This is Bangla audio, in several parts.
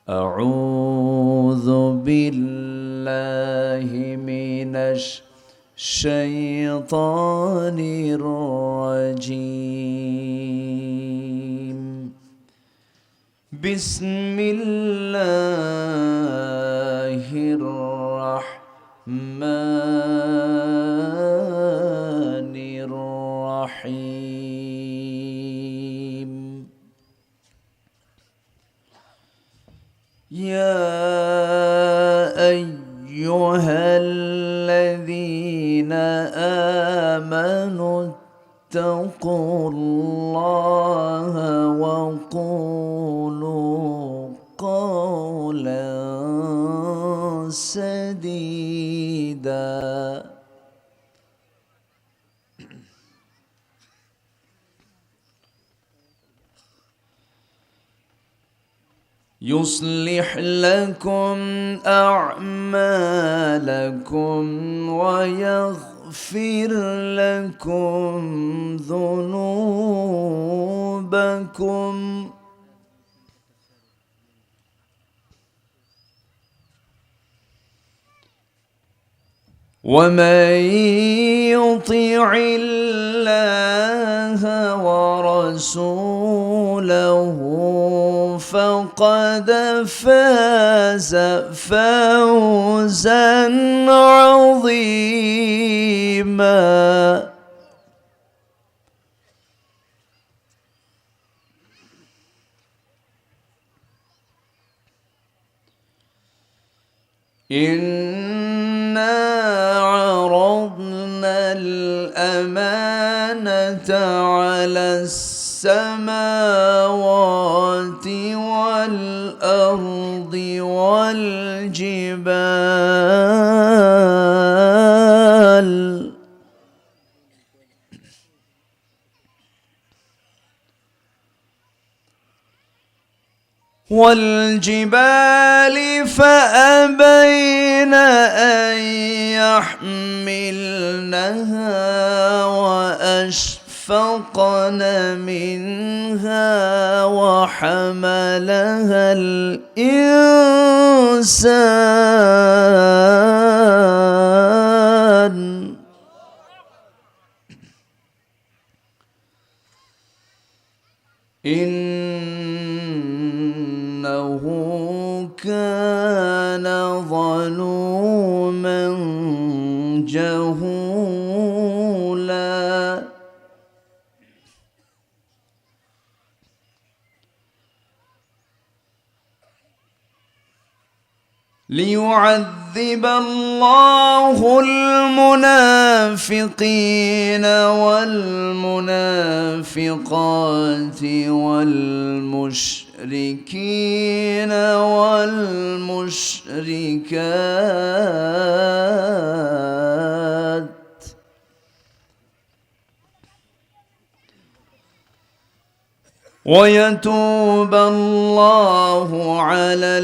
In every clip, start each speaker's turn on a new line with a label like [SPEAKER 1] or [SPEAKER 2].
[SPEAKER 1] أعوذ بالله من الشيطان الرجيم. بسم الله الرحمن الرحيم. يا أيها الذين آمنوا اتقوا الله وقولوا قولا سديدا يصلح لكم أعمالكم ويغفر لكم ذنوبكم ومن يطع الله ورسوله فقد فاز فوزا عظيما. إنا عرضنا الأمانة على السماوات والأرض والجبال فأبين أن يحملنها وأشفقن منها وحملها الإنسان إنه كان ظلوما جهولا. ليعذب الله المنافقين والمنافقات والمشركين والمشركات ويتوب الله على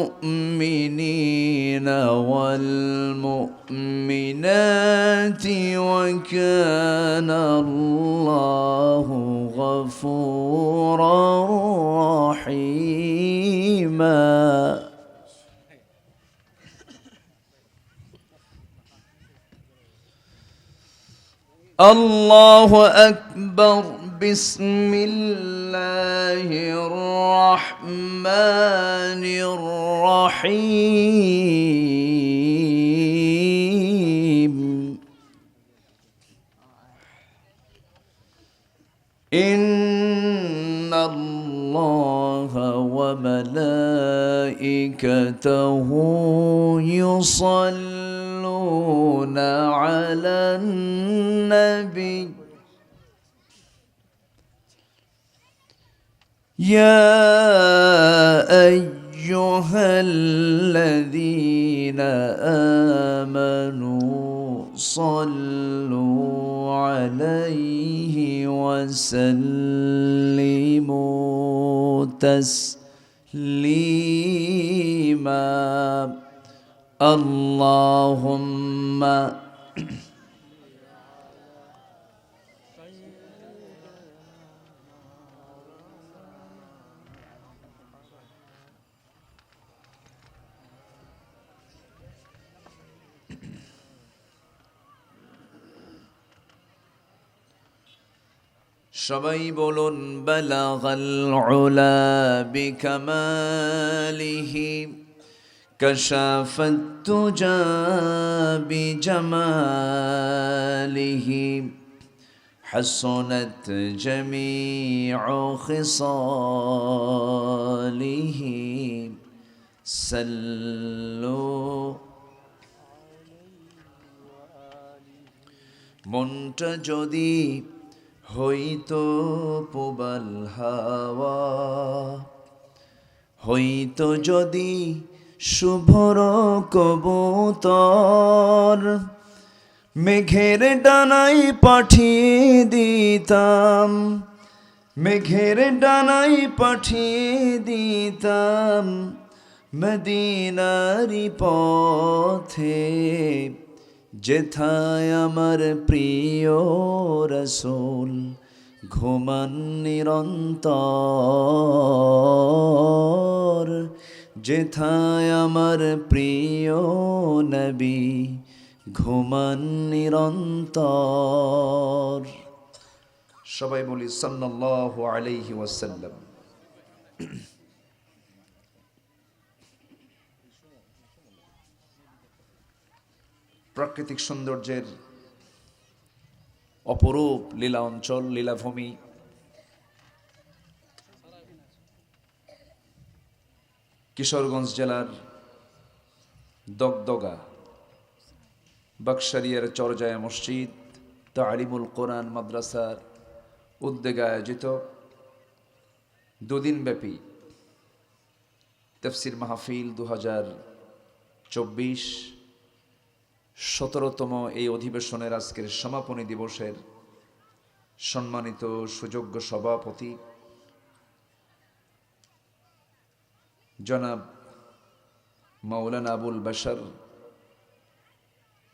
[SPEAKER 1] المؤمنين والمؤمنات وكان الله غفورا رحيما. الله أكبر. بسم الله الرحمن الرحيم. إن الله وملائكته يصلون على النبي يا أيها الذين آمنوا صلوا عليه وسلموا تسليما. اللهم সবাই বলুন বালাগাল উলা বিকামালিহি কাশাফাত তুজা বিজামালিহি حسنت جميع خصاله سلوا মনটা যদি হইতো প্রবল হাওয়া, হইতো যদি শুভ্র কবুতর, মেঘের ডানাই পাঠিয়ে দিতাম, মেঘের ডানাই পাঠিয়ে দিতাম মদিনারি পথে, যেথায় আমার প্রিয় রাসূল ঘুমান নিরন্তর, যেথায় আমার প্রিয় নবী ঘুমান নিরন্তর। সবাই বলি সাল্লাল্লাহু আলাইহি ওয়াসাল্লাম। প্রাকৃতিক সৌন্দর্যের অপরূপ লীলা অঞ্চল, লীলাভূমি, কিশোরগঞ্জ জেলার দগদগা বাকশারিয়ার চরজায়া মসজিদ তালিমুল কোরআন মাদ্রাসার উদ্যোগে আয়োজিত দুদিনব্যাপী তাফসীর মাহফিল 2024 17তম এই অধিবেশনের আজকের সমাপনী দিবসের সম্মানিত সুযোগ্য সভাপতি জনাব মাওলানা আবুল বাশার,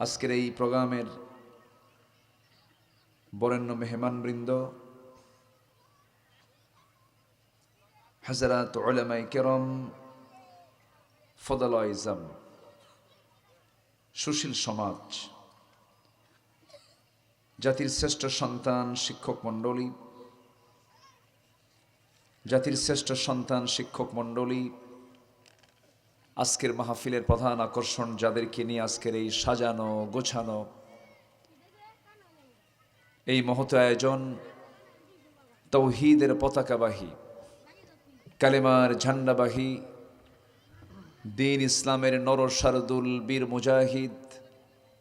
[SPEAKER 1] আজকের এই প্রোগ্রামের বরেণ্য মেহমানবৃন্দ, হযরত উলামায়ে কেরাম, ফদলায়ে ইজম, সুশীল সমাজ, জাতির শ্রেষ্ঠ সন্তান শিক্ষক মণ্ডলী, জাতির শ্রেষ্ঠ সন্তান শিক্ষক মণ্ডলী, আজকের মাহফিলের প্রধান আকর্ষণ যাদেরকে নিয়ে আজকের এই সাজানো গোছানো এই মহৎ আয়োজন, তাওহীদের পতাকাবাহী, কালেমার ঝান্ডাবাহী, দ্বীন ইসলামের নরসারদুল বীর মুজাহিদ,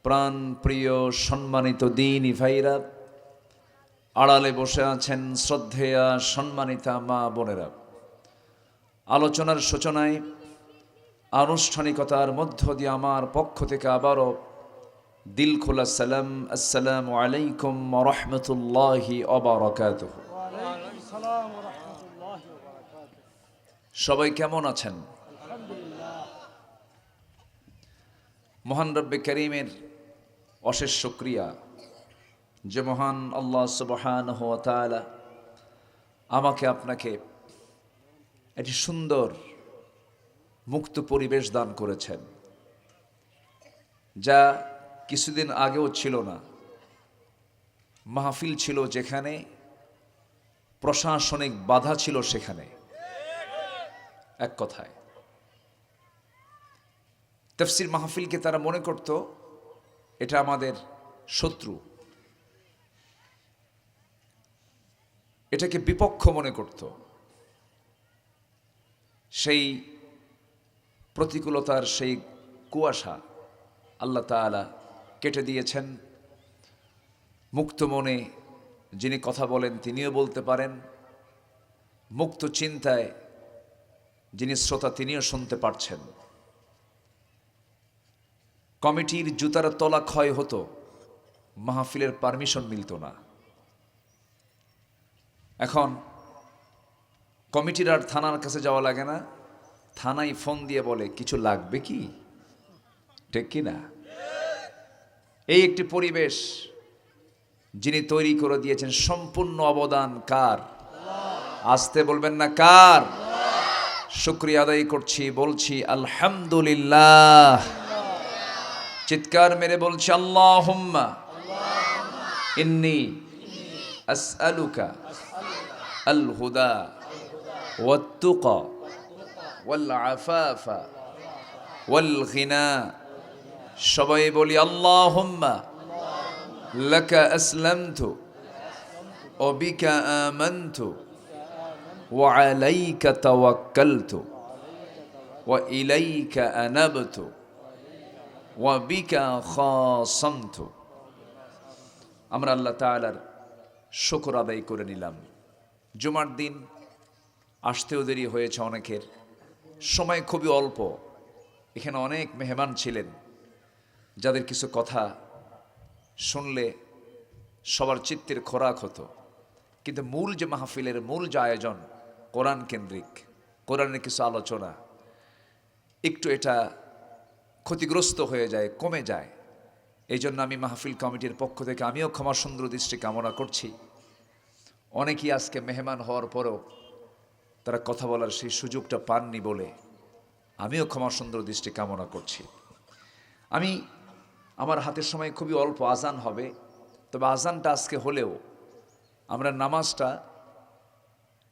[SPEAKER 1] প্রাণ প্রিয় সম্মানিত দ্বীনি ভাইরা, আড়ালে বসে আছেন শ্রদ্ধেয়া সম্মানিতা মা বোনেরা, আলোচনার সূচনায় আনুষ্ঠানিকতার মধ্য দিয়ে আমার পক্ষ থেকে আবারও দিল খোলা সালাম, আসসালামু আলাইকুম ওয়া রাহমাতুল্লাহি ওয়া বারাকাতুহু। সবাই কেমন আছেন? মহান রব্বে করিমের অশেষ শুকরিয়া যে মহান আল্লাহ সুবহানাহু ওয়া তাআলা আমাকে আপনাকে একটি সুন্দর মুক্ত পরিবেশ দান করেছেন, যা কিছুদিন আগেও ছিল না। মাহফিল ছিল যেখানে, প্রশাসনিক বাধা ছিল সেখানে। এক কথায় তাফসীর মাহফিলকে তারা মনে করত এটা আমাদের শত্রু, এটাকে বিপক্ষ মনে করত। সেই প্রতিকূলতার সেই কুয়াশা আল্লাহ তাআলা কেটে দিয়েছেন। মুক্ত মনে যিনি কথা বলেন তিনিও বলতে পারেন, মুক্ত চিন্তায় যিনি শ্রোতা তিনিও শুনতে পারছেন। কমিটির জুতার তলা ক্ষয় হতো, মাহফিলের পারমিশন মিলত না। এখন কমিটির আর থানার কাছে যাওয়া লাগে না, থানায় ফোন দিয়ে বলে কিছু লাগবে কি, ঠিক কি না? এই একটি পরিবেশ যিনি তৈরি করে দিয়েছেন, সম্পূর্ণ অবদান কার? আসতে বলবেন না কার? শুকরিয়া আদায় করছি, বলছি আলহামদুলিল্লাহ। চিৎকার মেরে বলছি আল্লাহুম্মা ইন্নী আসআলুকা আল হুদা ওয়াত তুকা ওয়াল আফাফা ওয়াল গিনা। সবাই বলি আল্লাহুম্মা লাকা আসলামতু ওয়া বিকা আমানতু ওয়া আলাইকা তাওয়াক্কালতু ওয়া ইলাইকা আনাবতু ওয়া বিকা খাসামতু। আমরা আল্লাহ তাআলার শুকর আদায় করে নিলাম। জুমার দিন আসতেও দেরি হয়েছে অনেকের, সময় খুবই অল্প। এখানে অনেক মেহমান ছিলেন যাদের কিছু কথা শুনলে সবার চিত্তের খোরাক হতো, কিন্তু মূল যে মাহফিলের মূল যে আয়োজন কোরআন কেন্দ্রিক, কোরআনের কিছু আলোচনা, একটু এটা ক্ষতিগ্রস্ত হয়ে যায়, কমে যায়। এই জন্য আমি মাহফিল কমিটির পক্ষ থেকে আমিও ক্ষমা সুন্দর দৃষ্টি কামনা করছি। অনেকেই আজকে মেহমান হওয়ার পরেও তারা কথা বলার সেই সুযোগটা পাননি বলে আমিও ক্ষমা সুন্দর দৃষ্টি কামনা করছি। আমার হাতের সময় খুবই অল্প, আজান হবে, তবে আজানটা আজকে হলেও আমরা নামাজটা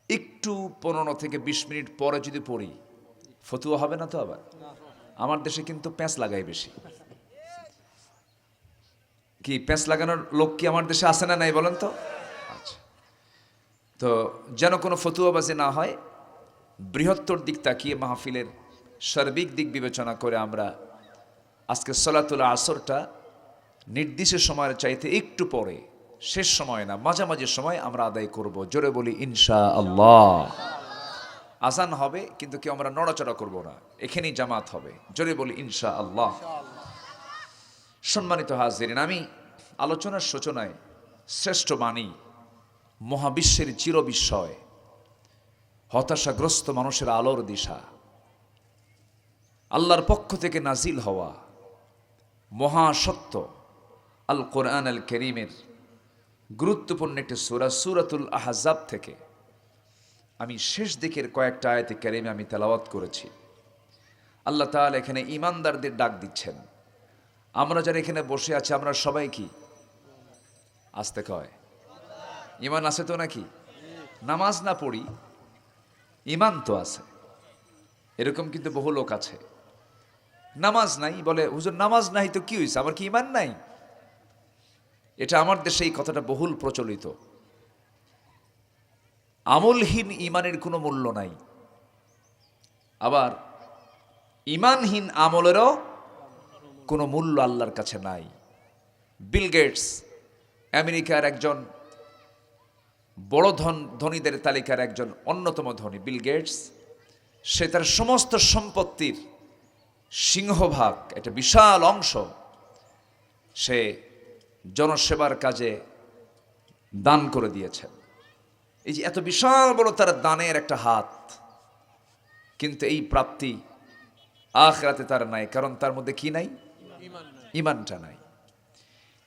[SPEAKER 1] একটু 15 থেকে 20 মিনিট পরে যদি পড়ি, ফতুয়া হবে না তো? আবার আমার দেশে কিন্তু প্যাঁচ লাগাই বেশি। কি প্যাঁচ লাগানোর লোক কি আমার দেশে আছে না নাই বলেন তো? আচ্ছা, তো যেন কোনো ফতুয়াবাজি না হয়, বৃহত্তর দিক তাকিয়ে মাহফিলের সার্বিক দিক বিবেচনা করে আমরা আজকে সালাতুল আসরটা নির্দিষ্ট সময়ের চাইতে একটু পরে, শেষ সময় না, মাঝামাঝি সময় আমরা আদায় করব। জোরে বলি ইনশাআল্লাহ। আজান হবে কিন্তু কেউ আমরা নড়াচড়া করব না, এখানেই জামাত হবে। জোরে বলি ইনশাআল্লাহ। সম্মানিত হাজিরিন, আমি আলোচনার সূচনায় শ্রেষ্ঠ বাণী, মহাবিশ্বের চিরবিস্ময়, হতাশাগ্রস্ত মানুষের আলোর দিশা, আল্লাহর পক্ষ থেকে নাজিল হওয়া মহাসত্য আল কোরআন আল কারীমের গুরুত্বপূর্ণ একটি সূরা সূরাতুল আহজাব থেকে আমি শেষ দিকের কয়েকটা আয়াতে কারিমে আমি তেলাওয়াত করেছি। আল্লাহ তাআলা এখানে ঈমানদারদের ডাক দিচ্ছেন। আমরা যারা এখানে বসে আছি আমরা সবাই কি আসতে কয় ঈমান আছে তো নাকি? নামাজ না পড়ি, ঈমান তো আছে। এরকম কিন্তু বহু লোক আছে, নামাজ নাই, বলে হুজুর নামাজ নাই তো কি হয়েছে, আমার কি ঈমান নাই? এটা আমার দেশে এই কথাটা বহুল প্রচলিত। আমলহীন ঈমানের কোনো মূল্য নাই, আবার ঈমানহীন আমলেরও কোনো মূল্য আল্লাহর কাছে নাই। বিল গেটস, আমেরিকার একজন বড় ধনীদের তালিকার একজন অন্যতম ধনী, বিল গেটস, সে তার সমস্ত সম্পত্তির সিংহভাগ, একটা বিশাল অংশ সে জনসেবার কাজে দান করে দিয়েছেন। এই যে এত বিশাল বড় তার দানের একটা হাত, কিন্তু এই প্রাপ্তি আখিরাতে তার নাই, কারণ তার মধ্যে কি নাই? ঈমানটা নাই।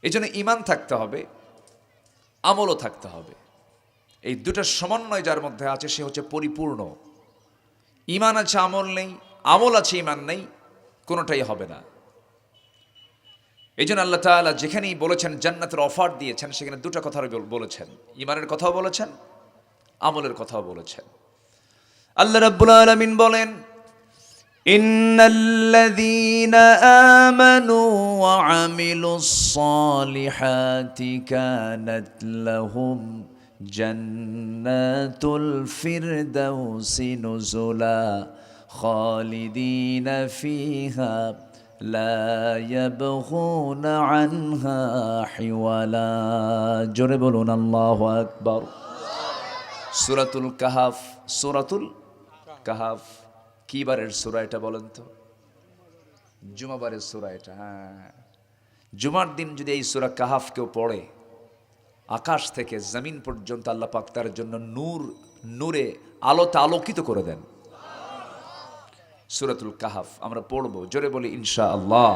[SPEAKER 1] এই জন্য ঈমান থাকতে হবে, আমলও থাকতে হবে। এই দুটার সমন্বয় যার মধ্যে আছে সে হচ্ছে পরিপূর্ণ। ঈমান আছে আমল নেই, আমল আছে ঈমান নেই, কোনোটাই হবে না। এই জন্য আল্লাহ তাআলা যেখানেই বলেছেন জান্নাতের অফার দিয়েছেন, সেখানে দুটা কথা বলেছেন, ঈমানের কথাও বলেছেন, আমলের কথাও বলেছেন। আল্লাহ রাব্বুল আলামিন বলেন, ইন্নাল্লাযীনা আমানু ওয়া আমিলুস সালিহাতি কানাত লাহুম জান্নাতুল ফিরদাউসি নুজুলা খালিদিনা ফিহা লা ইয়াবগুনা আনহা হিওয়ালা। জোরে বলুন আল্লাহু আকবার। সূরাতুল কাহাফ, সূরাতুল কাহাফ কি বারের সূরা এটা বলেন তো? জুমাবারের সূরা এটা। হ্যাঁ, জুমার দিন যদি এই সূরা কাহাফ কেউ পড়ে, আকাশ থেকে জমিন পর্যন্ত আল্লাহ পাক তার জন্য নূরে আলোতে আলোকিত করে দেন। সূরাতুল কাহাফ আমরা পড়বো, জোরে বলি ইনশাআল্লাহ।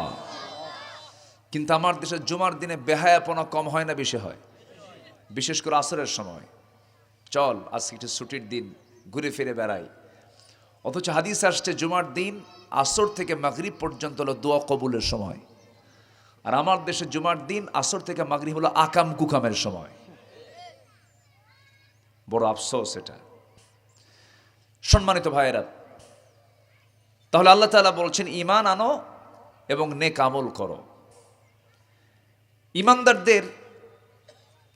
[SPEAKER 1] কিন্তু আমার দেশে জুমার দিনে বেহায়াপনা কম হয় না বেশি হয়? বিশেষ করে আসরের সময়, চল আজকে একটু ছুটির দিন, ঘুরে ফিরে বেড়াই। অথচ হাদিস আসছে জুমার দিন আসর থেকে মাগরিব পর্যন্ত হলো দোয়া কবুলের সময়। আর আমার দেশে জুমার দিন আসর থেকে মাগরিব হলো আকাম কুকামের সময়। বড় আফসোস এটা। সম্মানিত ভাইয়েরা, তাহলে আল্লাহ তাআলা বলছেন ঈমান আনো এবং নেক আমল করো। ঈমানদারদের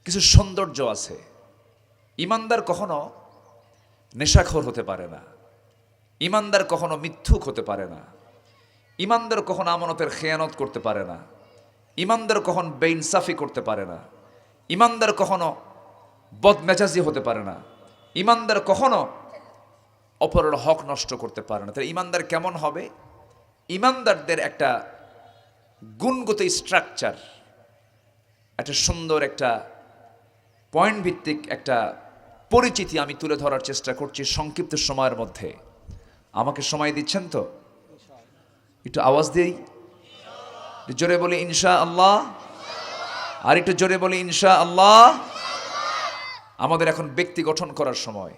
[SPEAKER 1] কিছু সৌন্দর্য আছে। ঈমানদার কখনো নেশাখোর হতে পারে না, ঈমানদার কখনো মিথ্যুক হতে পারে না, ঈমানদার কখনো আমানতের খেয়ানত করতে পারে না, ঈমানদার কখনো বেইনসাফি করতে পারে না, ঈমানদার কখনো বদমেজাজি হতে পারে না, ঈমানদার কখনো অপরের হক নষ্ট করতে পারে না। তাহলে ঈমানদার কেমন হবে? ঈমানদারদের একটা গুণগত স্ট্রাকচার, একটা সুন্দর একটা পয়েন্ট ভিত্তিক একটা পরিচিতি আমি তুলে ধরার চেষ্টা করছি সংক্ষিপ্ত সময়ের মধ্যে। আমাকে সময় দিচ্ছেন তো? একটু আওয়াজ দিই, জোরে বলি ইনশাআল্লাহ, আর একটু জোরে বলি ইনশাআল্লাহ। আমাদের এখন ব্যক্তি গঠন করার সময়।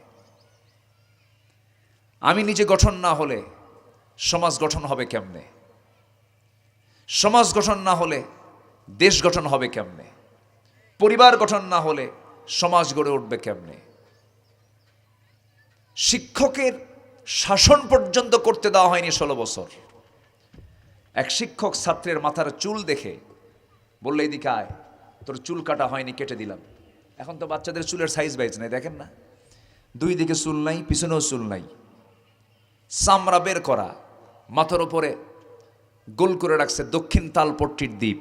[SPEAKER 1] আমি নিজে গঠন না হলে সমাজ গঠন হবে কেমনে? সমাজ গঠন না হলে দেশ গঠন হবে কেমনে? পরিবার গঠন না হলে সমাজ গড়ে উঠবে কেমনে? শিক্ষকের শাসন পর্যন্ত করতে দেওয়া হয়নি 16 বছর। এক শিক্ষক ছাত্রের মাথার চুল দেখে বললে, এদিকে আয়, তোর চুল কাটা হয়নি, কেটে দিলাম। এখন তো বাচ্চাদের চুলের সাইজ বাইজ নেই, দেখেন না, দুই দিকে চুল নাই, পিছনেও চুল নাই, চামড়া বের করা, মাথার উপরে গোল করে রাখছে দক্ষিণ তালপট্টির দ্বীপ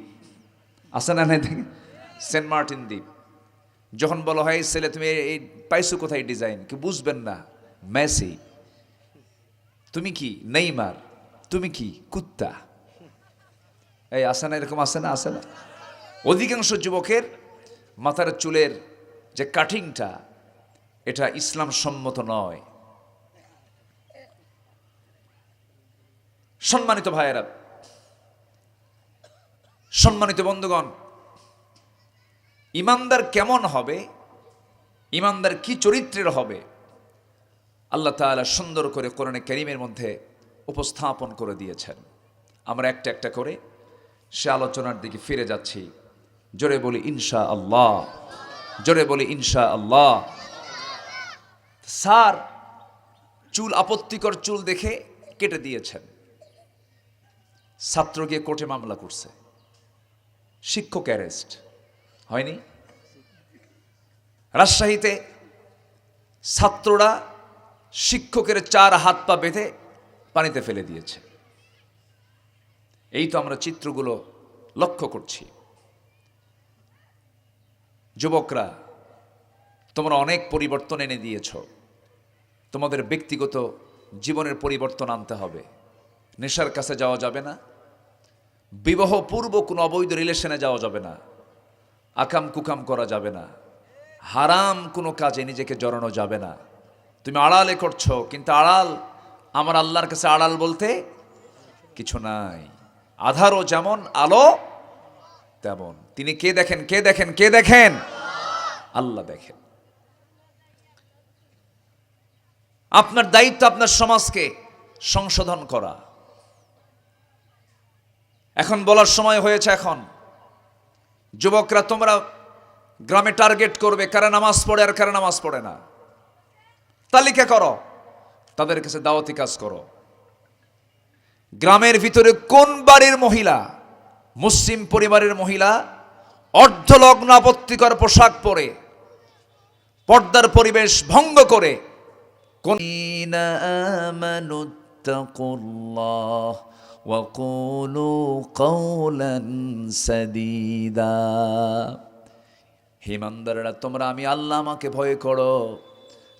[SPEAKER 1] আছে না, নাই দেখেন, সেন্ট মার্টিন দ্বীপ। যখন বলা হয় ছেলে তুমি এই পাইছো কোথায় ডিজাইন, কি বুঝবেন না, মেসি, তুমি কি নেইমার, তুমি কি কুত্তা, এই আসে না, এরকম আসে না, আসে না। অধিকাংশ যুবকের মাথার চুলের যে কাটিংটা, এটা ইসলাম সম্মত নয়। সম্মানিত ভাইয়েরা, সম্মানিত বন্ধুগণ, ঈমানদার কেমন হবে, ঈমানদার কি চরিত্রের হবে, আল্লাহ তাআলা সুন্দর করে কোরআনে কারীমের মধ্যে উপস্থাপন করে দিয়েছেন। আমরা একটা একটা করে সে আলোচনার দিকে ফিরে যাচ্ছি। জোরে বলি ইনশাআল্লাহ, জোরে বলি ইনশাআল্লাহ। স্যার চুল, আপত্তিকর চুল দেখে কেটে দিয়েছেন, ছাত্র গিয়ে কোর্টে মামলা করছে, শিক্ষক অ্যারেস্ট হয়নি? রাজশাহীতে ছাত্ররা শিক্ষকের 4 হাত পা বেঁধে পানিতে ফেলে দিয়েছে। এই তো আমরা চিত্রগুলো লক্ষ্য করছি। যুবকরা, তোমরা অনেক পরিবর্তন এনে দিয়েছ, তোমাদের ব্যক্তিগত জীবনের পরিবর্তন আনতে হবে। নেশার কাছে যাওয়া যাবে না, বিবাহ পূর্ব কোনো অবৈধ রিলেশনে যাওয়া যাবে না, আকাম কুকাম করা যাবে না, হারাম কোনো কাজে নিজেকে জড়ানো যাবে না। তুমি আড়ালে করছো, কিন্তু আড়াল আমার আল্লাহর কাছে আড়াল বলতে কিছু নাই। আধারও যেমন আলো তেমন। তিনি কে দেখেন, কে দেখেন, কে দেখেন? আল্লাহ দেখেন। আপনার দায়িত্ব আপনার সমাজকে সংশোধন করা। এখন বলার সময় হয়েছে। এখন যুবকরা, তোমরা গ্রামে টার্গেট করবে কারা নামাজ পড়ে আর কারা নামাজ পড়ে না, তালিকা করো, তাদের কাছে দাওয়াতি কাজ করো। গ্রামের ভিতরে কোন বাড়ির মহিলা, মুসলিম পরিবারের মহিলা অর্ধলগ্ন আপত্তিকর পোশাক পরে পর্দার পরিবেশ ভঙ্গ করে কোন হিমানদারেরা, তোমরা আমি আল্লাহ আমাকে ভয় করো।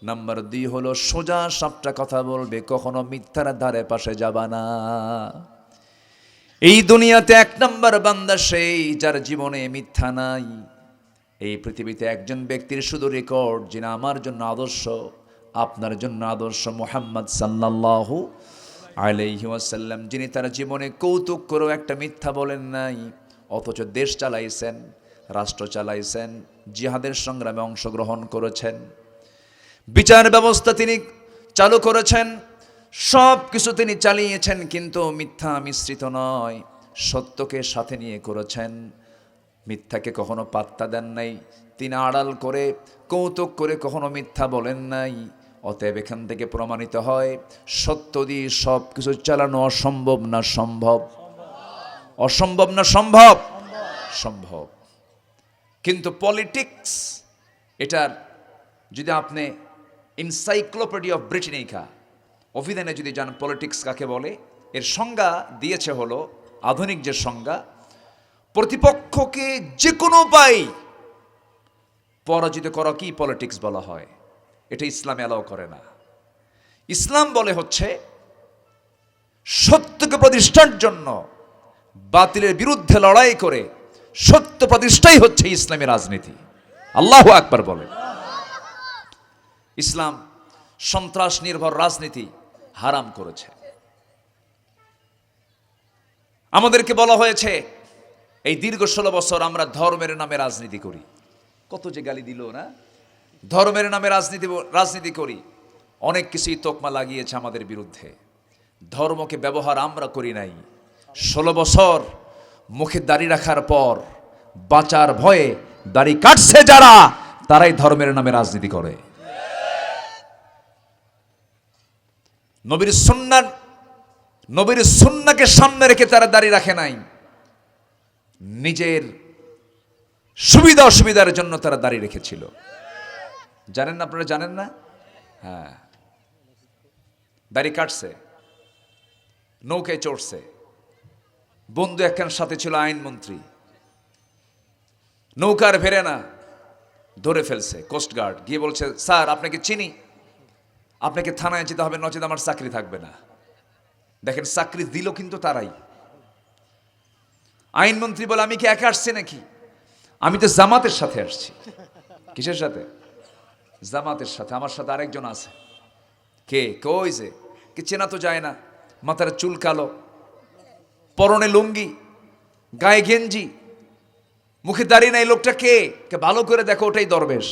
[SPEAKER 1] নাম্বার 2 হলো সোজা সাপটা কথা বলবে, কখনো মিথ্যার ধারে পাশে যাবা না। এই দুনিয়াতে 1 নম্বর বান্দা সেই যার জীবনে মিথ্যা নাই। এই পৃথিবীতে একজন ব্যক্তির শুধু রেকর্ড, যিনি আমার জন্য আদর্শ, আপনার জন্য আদর্শ, মুহাম্মদ সাল্লাল্লাহু আলাইহি ওয়াসাল্লাম, যিনি তার জীবনে কৌতুক করেও একটা মিথ্যা বলেন নাই, অথচ দেশ চালাইছেন, রাষ্ট্র চালাইছেন, জিহাদের সংগ্রামে অংশগ্রহণ করেছেন, বিচার ব্যবস্থা তিনি চালু করেছেন, সব কিছু তিনি চালিয়েছেন, কিন্তু মিথ্যা মিশ্রিত নয়, সত্যকে সাথে নিয়ে করেছেন। মিথ্যাকে কখনো পাত্তা দেন নাই। তিনি আড়াল করে কৌতুক করে কখনো মিথ্যা বলেন নাই। অতএব এখান থেকে প্রমাণিত হয় সত্য দিয়ে সব কিছু চালানো অসম্ভব না সম্ভব? অসম্ভব না সম্ভব? সম্ভব। কিন্তু পলিটিক্স, এটার যদি আপনি এনসাইক্লোপিডিয়া অফ ব্রিটানিকা অভিধানে যদি যান, পলিটিক্স কাকে বলে, এর সংজ্ঞা দিয়েছে হলো, আধুনিক যে সংজ্ঞা, প্রতিপক্ষকে যে কোনো উপায় পরাজিত করা কি পলিটিক্স বলা হয়। এটা ইসলাম অ্যালাউ করে না। ইসলাম বলে হচ্ছে সত্যকে প্রতিষ্ঠার জন্য বাতিলের বিরুদ্ধে লড়াই করে সত্য প্রতিষ্ঠাই হচ্ছে ইসলামী রাজনীতি। আল্লাহু আকবার বলে। ইসলাম সন্ত্রাস নির্ভর রাজনীতি হারাম করেছে। আমাদেরকে বলা হয়েছে এই দীর্ঘ 16 বছর আমরা ধর্মের নামে রাজনীতি করি। কত যে গালি দিল না, ধর্মের নামে রাজনীতি করি। অনেক কিছুই তোকমা লাগিয়েছে আমাদের বিরুদ্ধে। ধর্মকে ব্যবহার আমরা করি নাই। 16 বছর মুখে দাড়ি রাখার পর বাঁচার ভয়ে দাড়ি কাটছে যারা, তারাই ধর্মের নামে রাজনীতি করে। নবীর সুন্নাহকে সামনে রেখে তারা দাড়ি রাখে নাই। নিজের সুবিধা অসুবিধার জন্য তারা দাড়ি রেখেছিল। জানেন না? আপনারা জানেন না? হ্যাঁ, দাড়ি কাটছে, নৌকায় চড়ছে। বন্ধু একখান সাথে ছিল আইনমন্ত্রী, নৌকার ভেরে না, ধরে ফেলছে কোস্টগার্ড। গিয়ে বলছে, স্যার আপনাকে চিনি, আপনাকে থানায় যেতে হবে, নচেত আমার চাকরি থাকবে না। দেখেন, চাকরি দিল কিন্তু তারাই। আইনমন্ত্রী বলে, আমি কি একা আসছি নাকি? আমি তো জামাতের সাথে আসছি। কিসের সাথে? জামাতের সাথে। আমার সাথে আরেকজন আছে। কে? কই যে কে? চেনা তো যায় না। মাথার চুল কালো, পরনে লুঙ্গি, গায়ে গেঞ্জি, মুখে দাড়ি নাই। লোকটা কে? ভালো করে দেখো, ওটাই দরবেশ।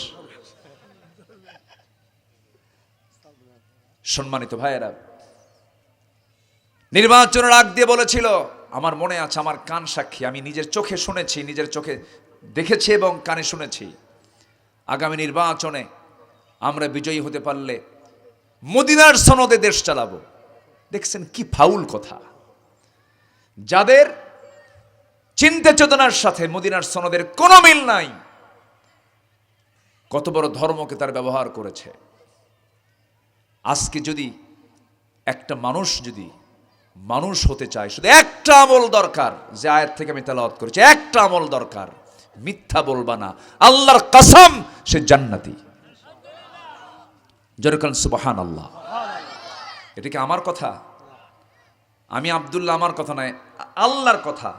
[SPEAKER 1] সম্মানিত ভাইয়েরা, নির্বাচনের আগ দিয়ে বলেছিল, আমার মনে আছে, আমার কান সাক্ষী, আমি নিজের চোখে শুনেছি, নিজের চোখে দেখেছি এবং কানে শুনেছি, আগামী নির্বাচনে আমরা বিজয়ী হতে পারলে মদিনার সনদে দেশ চালাবো। দেখছেন কি ফাউল কথা! যাদের চিন্তা চেতনার সাথে মদিনার সনদের কোনো মিল নাই, কত বড় ধর্মকে তার ব্যবহার করেছে। আজকে যদি একটা মানুষ যদি মানুষ হতে চায়, শুধু একটা আমল দরকার, যে আয়াত থেকে আমি তেলাওয়াত করেছি, একটা আমল দরকার, মিথ্যা বলবা না, আল্লাহর কসম সে জান্নাতি। যেরকম সুবহানাল্লাহ। এটা কি আমার কথা? আমি আব্দুল্লাহ, আমার কথা নয়, আল্লাহর কথা।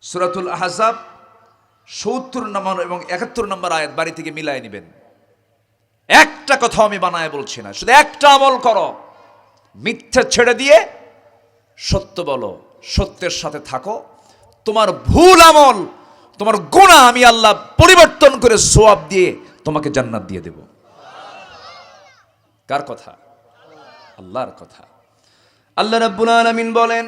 [SPEAKER 1] সূরাতুল আহজাব ৭০ নম্বর এবং ৭১ নম্বর আয়াত বাড়ি থেকে মিলায় নেবেন। একটা কথা আমি বানায় বলছি না, শুধু একটা আমল করো, মিথ্যা ছেড়ে দিয়ে সত্য বলো, সত্যের সাথে থাকো। তোমার ভুল আমল, তোমার গুনাহ আমি আল্লাহ পরিবর্তন করে সওয়াব দিয়ে তোমাকে জান্নাত দিয়ে দেব। কার কথা? আল্লাহর কথা। আল্লাহ রাব্বুল আলামিন বলেন,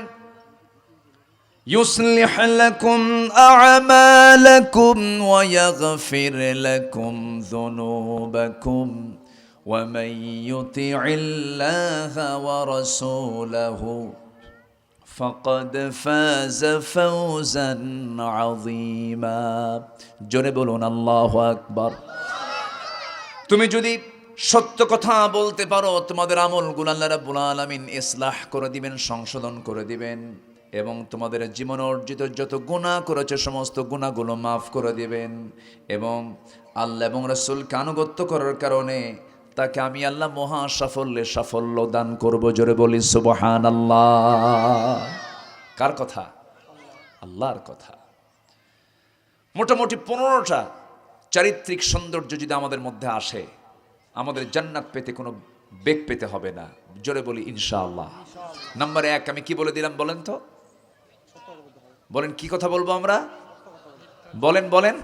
[SPEAKER 1] يصلح لكم أعمالكم ويغفر لكم ذنوبكم ومن يطع الله ورسوله فقد فاز فوزا عظيما। জোরে বলুন আল্লাহু আকবার। তুমি যদি সত্য কথা বলতে পারো, তোমাদের আমলগুলো আল্লাহ রাব্বুল আলামিন ইসলাহ করে দিবেন, সংশোধন করে দিবেন, এবং তোমাদের জীবন অর্জিত যত গুনাহ করেছে সমস্ত গুনাহগুলো মাফ করে দিবেন। এবং আল্লাহ এবং রাসূলকে আনুগত্য করার কারণে তাকে আমি আল্লাহ মহা সাফল্য দান করব। জোরে বলি সুবহানাল্লাহ। কার কথা? আল্লাহর কথা। মোটামুটি 15টা চারিত্রিক সৌন্দর্য যদি আমাদের মধ্যে আসে, আমাদের জান্নাত পেতে কোনো বেগ পেতে হবে না। জোরে বলি ইনশাআল্লাহ। নাম্বার 1 আমি কি বলে দিলাম বলেন তো? বলেন কি কথা বলবো আমরা? বলেন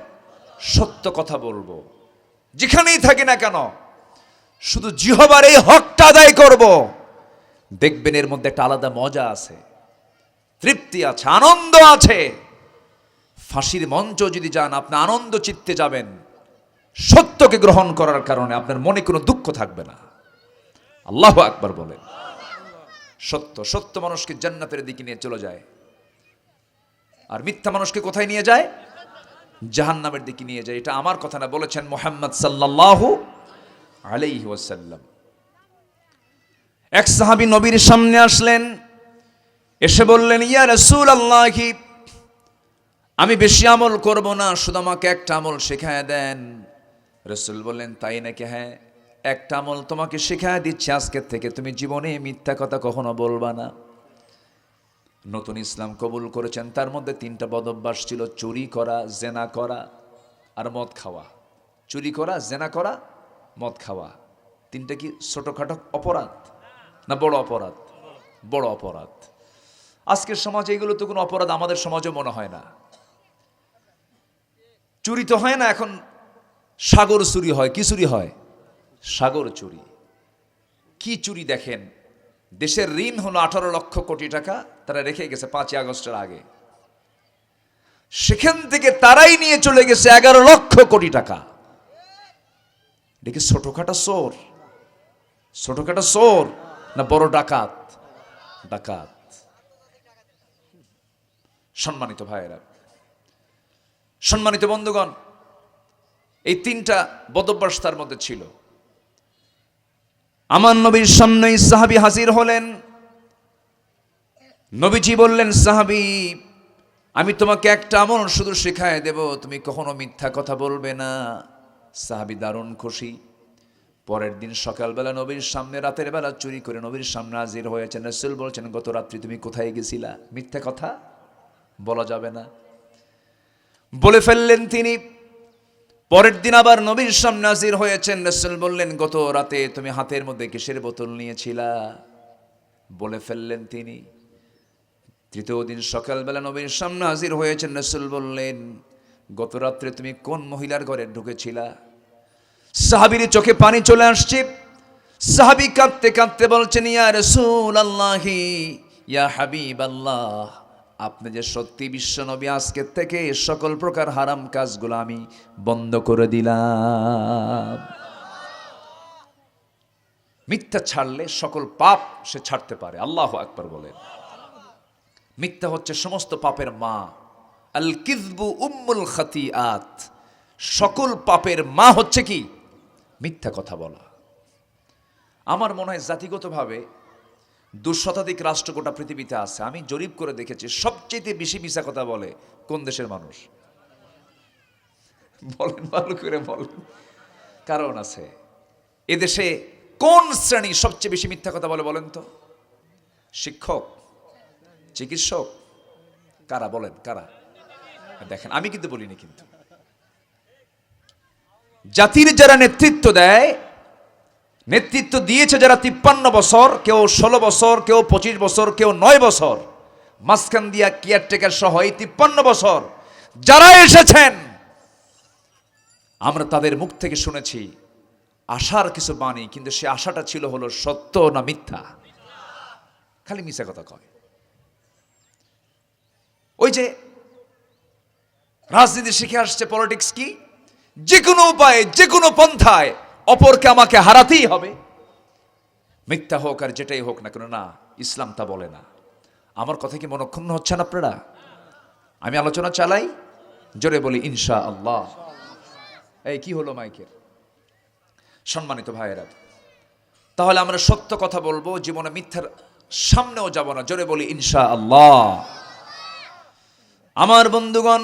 [SPEAKER 1] সত্য কথা বলবো। যেখানেই থাকি না কেন শুধু জিহবার এই হকটা আদায় করব। দেখবেন এর মধ্যে একটা আলাদা মজা আছে, তৃপ্তি আছে, আনন্দ আছে। ফাঁসির মঞ্চ যদি যান, আপনি আনন্দ চিত্তে যাবেন, সত্যকে গ্রহণ করার কারণে আপনার মনে কোনো দুঃখ থাকবে না। আল্লাহু আকবার বলেন। সত্য সত্য মানুষকে জান্নাতের দিকে নিয়ে চলে যায়, আর মিথ্যা মানুষকে কোথায় নিয়ে যায়? জাহান্নামের দিকে নিয়ে যায়। এটা আমার কথা না, বলেছেন মুহাম্মদ সাল্লাল্লাহু আলাইহি ওয়াসাল্লাম। এক সাহাবী নবীর সামনে আসলেন, এসে বললেন, ইয়া রাসূলুল্লাহ, আমি বেশি আমল করব না, শুধু আমাকে একটা আমল শেখায় দেন। রাসূল বললেন, তাই নাকি? হ্যাঁ, একটা আমল তোমাকে শেখায় দিচ্ছি, আজকের থেকে তুমি জীবনে মিথ্যা কথা কখনো বলবা না। নতুন ইসলাম কবুল করেছেন, তার মধ্যে 3টা বদঅভ্যাস ছিল: চুরি করা, জেনা করা আর মদ খাওয়া। চুরি করা, জেনা করা, মদ খাওয়া। 3টা কি ছোটখাটো অপরাধ না বড় অপরাধ? বড় অপরাধ। আজকের সমাজে এগুলো তো কোনো অপরাধ আমাদের সমাজে মনে হয় না। চুরি তো হয় না, এখন সাগর চুরি হয়। কি চুরি হয়? সাগর চুরি। কি চুরি দেখেন, দেশের ঋণ হলো 18 লক্ষ কোটি টাকা, তারা রেখে গেছে 5ই আগস্টের আগে। সেখান থেকে তারাই নিয়ে চলে গেছে 11 লক্ষ কোটি টাকা। দেখি ছোটখাটো চোর? ছোটখাটো চোর না বড় ডাকাত? ডাকাত। সম্মানিত ভাইয়েরা, সম্মানিত বন্ধুগণ, এই 3টা বদঅভ্যাস তার মধ্যে ছিল। আমার নবীর সামনেই সাহাবী হাজির হলেন। নবীজি বললেন, সাহাবী, আমি তোমাকে একটা আমল শুধু শেখায় দেব, তুমি কখনো মিথ্যা কথা বলবে না। সাহাবী দারুণ খুশি। পরের দিন সকালবেলা নবীর সামনে, রাতের বেলা চুরি করে নবীর সামনে হাজির হয়েছেন। রাসূল বলছেন, গত রাত্রি তুমি কোথায় গেছিলা? মিথ্যা কথা বলা যাবে না। বলে ফেললেন তিনি। পরের দিন আবার নবীর সামনে হাজির হয়েছেন। রাসূল বললেন, গত রাতে তুমি হাতের মধ্যে কিসের বোতল নিয়েছিলা? বলে ফেললেন তিনি। তৃতীয় দিন সকালবেলা নবীর সামনে হাজির হয়েছেন। রাসূল বললেন, গত রাত্রে তুমি কোন মহিলার ঘরে ঢুকেছিলা? সাহাবীর চোখে পানি চলে আসছে। সাহাবী কাঁদতে কাঁদতে বলছেন, ইয়া রাসূলুল্লাহ, ইয়া হাবিবাল্লাহ, আপনি যে সত্যি বিশ্ব নবী, আজকের থেকে সকল প্রকার হারাম কাজগুলো আমি বন্ধ করে দিলাম। মিথ্যা ছাড়লে সকল পাপ সে ছাড়তে পারে। আল্লাহু আকবার বলেন। মিথ্যা হচ্ছে সমস্ত পাপের মা। আল কিযবু উম্মুল খাতিআত। সকল পাপের মা হচ্ছে কি? মিথ্যা কথা বলা। আমার মনে হয় জাতিগতভাবে 2 শতাধিক রাষ্ট্র গোটা পৃথিবীতে আছে। আমি জরিপ করে দেখেছি, সবচেয়ে বেশি মিথ্যা কথা বলে কোন দেশের মানুষ? বলেন, ভালো করে বলেন। কারণ আছে। এদেশে কোন শ্রেণী সবচেয়ে বেশি মিথ্যা কথা বলে বলেন তো? শিক্ষক, চিকিৎসক, কারা বলেন? কারা? দেখেন, আমি কিন্তু বলিনি। কিন্তু জাতির যারা নেতৃত্ব দেয়, নেতৃত্ব দিয়েছে যারা 53 বছর, কেউ 16 বছর, কেউ 25 বছর, কেউ 9 বছর, মাঝখান দিয়া কেয়ারটেকার সহ এই 53 বছর যারা এসেছেন, আমরা তাদের মুখ থেকে শুনেছি আশার কিছু বাণী, কিন্তু সে আশাটা ছিল হলো সত্য না মিথ্যা? খালি মিথ্যা কথা কয়। ওই যে রাজনীতি শিখে আসছে, পলিটিক্স কি, যে কোনো উপায়ে, যে কোনো পন্থায় অপরকে আমাকে হারাতেই হবে, মিথ্যা হোক আর যেটাই হোক না কেন। না, ইসলাম তা বলে না। আমার কথা কি মনক্ষুণ্ণ হচ্ছেন আপনারা? আমি আলোচনা চালাই, জোরে বলি ইনশাআল্লাহ। এই কি হলো মাইকের? সম্মানিত ভাইয়েরা, তাহলে আমরা সত্য কথা বলবো, জীবনে মিথ্যার সামনেও যাব না। জোরে বলি ইনশাআল্লাহ। আমার বন্ধুগণ,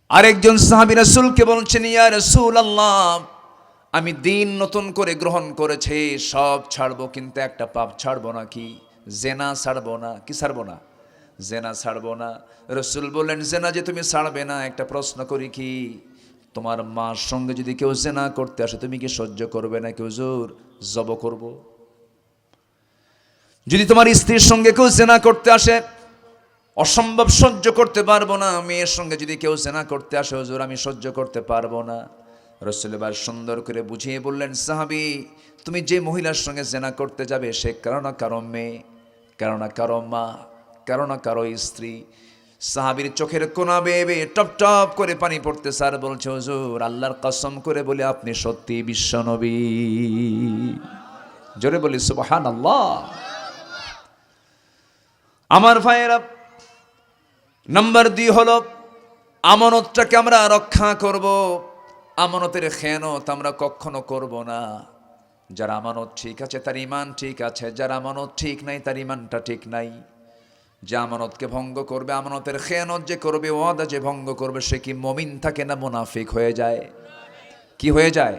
[SPEAKER 1] আরেকজন সাহাবী রাসূলকে বলছেন, ইয়া রাসূলুল্লাহ, আমি দিন নতুন করে গ্রহণ করেছি, সব ছাড়বো, কিন্তু একটা পাপ ছাড়বো না। কি? জেনা ছাড়বো না। কি ছাড়বো না? জেনা ছাড়বো না। রাসূল বললেন, জেনা যে তুমি ছাড়বে না, একটা প্রশ্ন করি, কি তোমার মার সঙ্গে যদি কেউ জেনা করতে আসে, তুমি কি সহ্য করবে নাকি হুজুর জব করব? যদি তোমার স্ত্রীর সঙ্গে কেউ জেনা করতে আসে, অসম্ভব সহ্য করতে পারবো না। মেয়ের সঙ্গে যদি কেউ জেনা করতে আসে, হুজুর আমি সহ্য করতে পারবো না। রাসূল এবার সুন্দর করে বুঝিয়ে বললেন, সাহাবী, তুমি যে মহিলার সঙ্গে জেনা করতে যাবে, সে কারো না কারো মেয়ে, কারো না কারো মা, কারো না কারো স্ত্রী। সাহাবীর চোখের কোনা বেয়ে বেয়ে টপ টপ করে পানি পড়তে, স্যার বলছে হুজুর আল্লাহর কসম করে বলে আপনি সত্যি বিশ্ব নবী। জোরে বলি সুবহানাল্লাহ। আমার ভাইয়েরা, নাম্বার 2 হলো আমানতটাকে আমরা রক্ষা করব। আমানতের খেয়ানত আমরা কখনো করব না। যার আমানত ঠিক আছে তার ঈমান ঠিক আছে, যার আমানত ঠিক নাই তার ঈমানটা ঠিক নাই। যে আমানতকে ভঙ্গ করবে, আমানতের খেয়ানত যে করবে, ওয়াদা যে ভঙ্গ করবে, সে কি মুমিন থাকে না মুনাফিক হয়ে যায়? কি হয়ে যায়?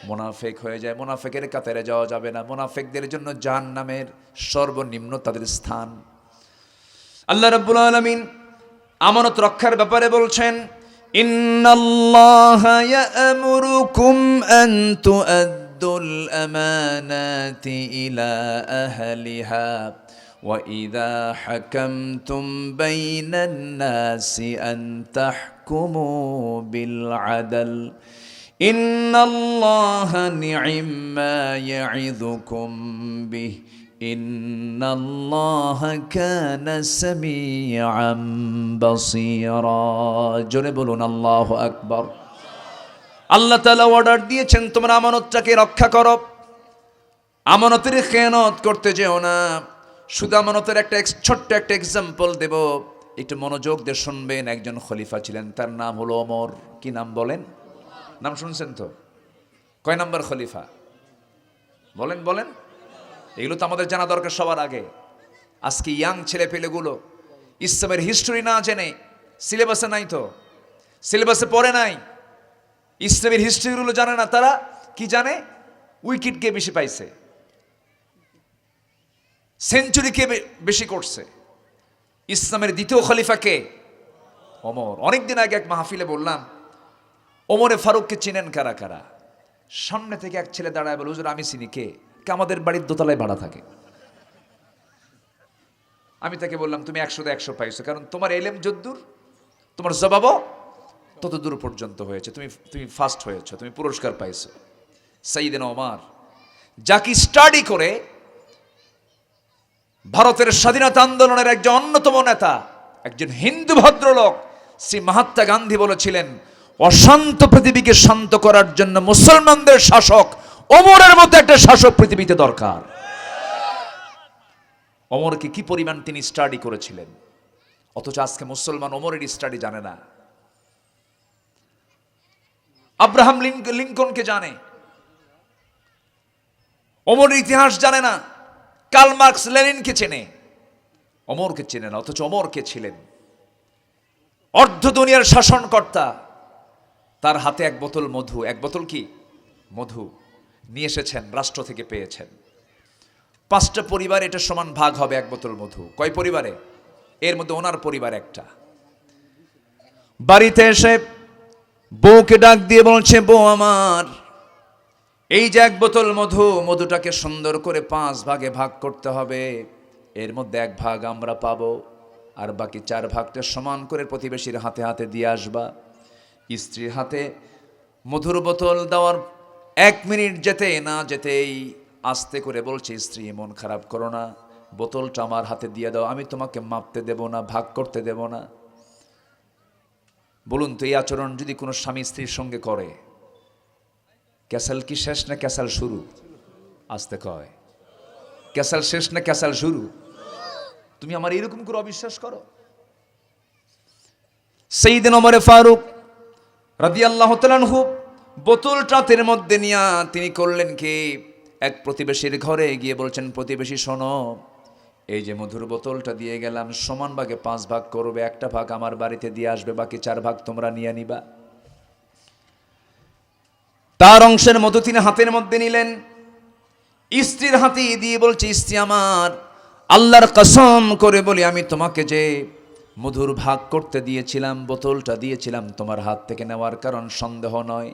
[SPEAKER 1] মুনাফিক হয়ে যায়। মুনাফিকের কাতারে যাওয়া যাবে না। মুনাফিকদের জন্য জাহান্নামের সর্বনিম্ন তাদের স্থান। আল্লাহ রাব্বুল আলামিন আমানত রক্ষার ব্যাপারে বলছেন, ইন্নাল্লাহা ইয়া'মুরুকুম আন তু'আদ্দুল আমানাতি ইলা আহলিহা ওয়া ইযা হাকামতুম বাইনান নাসি আন তাহকুমু বিল আদল ইন্নাল্লাহা নি'ম্মা ইয়া'ইযুকুম বিহি ইন্নাল্লাহা কানা সামিআম বাসীরা। জোরে বলুন আল্লাহু আকবার। আল্লাহ তাআলা অর্ডার দিয়েছেন তোমরা আমানতটাকে রক্ষা করো, আমানতের খেয়ানত করতে যেও না। শুধু আমানতের একটা ছোট্ট একটা এক্সাম্পল দেব, একটু মনোযোগ দিয়ে শুনবেন। একজন খলিফা ছিলেন, তার নাম হলো ওমর। কি নাম বলেন? নাম শুনছেন তো? কয় নাম্বার খলিফা বলেন বলেন? এগুলো তো আমাদের জানা দরকার সবার আগে। আজকে ইয়াং ছেলে পেলেগুলো ইসলামের হিস্টোরি না জেনে, সিলেবাসে নাই তো, সিলেবাসে পড়ে নাই, ইসলামের হিস্ট্রিগুলো জানে না। তারা কি জানে? উইকেট কে বেশি পাইছে, সেঞ্চুরি কে বেশি করছে। ইসলামের দ্বিতীয় খলিফা কে? ওমর। অনেকদিন আগে এক মাহফিলে বললাম, ওমরে ফারুককে চিনেন কারা কারা? সামনে থেকে এক ছেলে দাঁড়ায় বলে, হুজুর আমি চিনি। কে? আমাদের বাড়ির দোতলায় ভাড়া থাকে। আমি তাকে বললাম, তুমি 100 100 পাইছো, কারণ তোমার এলেম যদ্দূর, তোমার জবাবও তত দূর পর্যন্ত হয়েছে। তুমি ফার্স্ট হয়েছো, তুমি পুরস্কার পাইছো। সাইয়েদনা ওমর, যাকে স্টাডি করে ভারতের স্বাধীনতা আন্দোলনের একজন অন্যতম নেতা, একজন হিন্দু ভদ্রলোক শ্রী মহাত্মা গান্ধী বলেছিলেন, অশান্ত পৃথিবীকে শান্ত করার জন্য মুসলমানদের শাসক ওমরের মতো একটা শাসক পৃথিবীতে দরকার। ওমরকে কি পরিমাণ তিনি স্টাডি করেছিলেন, অথচ আজকে মুসলমান ওমরের স্টাডি জানে না। আব্রাহাম লিঙ্কনকে জানে, ওমরের ইতিহাস জানে না। কার্ল মার্কস লেনিনকে চেনে, ওমরকে চেনে না। অথচ ওমর কে ছিলেন? অর্ধ দুনিয়ার শাসনকর্তা। তার হাতে এক বোতল মধু, এক বোতল কি মধু নিয়ে এসেছেন, রাষ্ট্র থেকে পেয়েছেন। 5টা পরিবার এটা সমান ভাগ হবে এক বোতল মধু। কয় পরিবারে? এর মধ্যে ওনার পরিবার একটা। বাড়িতে এসে বউকে ডাক দিয়ে বলছে, বউ আমার, এই যে এক বোতল মধু, মধুটাকে সুন্দর করে 5 ভাগে ভাগ করতে হবে। এর মধ্যে 1 ভাগ আমরা পাবো, আর বাকি 4 ভাগটা সমান করে প্রতিবেশীর হাতে হাতে দিয়ে আসবা। স্ত্রীর হাতে মধুর বোতল দেওয়ার 1 মিনিট যেতে না যেতেই আস্তে করে বলছে, স্ত্রী মন খারাপ করো না, বোতলটা আমার হাতে দিয়ে দাও, আমি তোমাকে মাপতে দেব না, ভাগ করতে দেব না। বলুন তো, এই আচরণ যদি কোনো স্বামী স্ত্রীর সঙ্গে করে, ক্যাসাল কি শেষ না ক্যাসাল শুরু? আসতে কয়, ক্যাসাল শেষ না ক্যাসাল শুরু? তুমি আমার এরকম করে অবিশ্বাস করো? সাইয়েদনা ওমর ফারুক রাদিয়াল্লাহু তাআলা আনহু বোতলটা হাতের মধ্যে নিয়ে তিনি করলেন কি, এক প্রতিবেশীর ঘরে গিয়ে বলছেন, প্রতিবেশী শোনো, এই যে মধুর বোতলটা দিয়ে গেলাম, সমান ভাগে 5 ভাগ করবে, 1টা ভাগ আমার বাড়িতে দিয়ে আসবে, বাকি 4 ভাগ তোমরা নিয়ে নিবা। তার অংশের মধু তিনি হাতের মধ্যে নিলেন, স্ত্রীর হাতে দিয়ে বলছে, স্ত্রী আমার, আল্লাহর কসম করে বলি, আমি তোমাকে যে মধুর ভাগ করতে দিয়েছিলাম, বোতলটা দিয়েছিলাম, তোমার হাত থেকে নেওয়ার কারণ সন্দেহ নয়,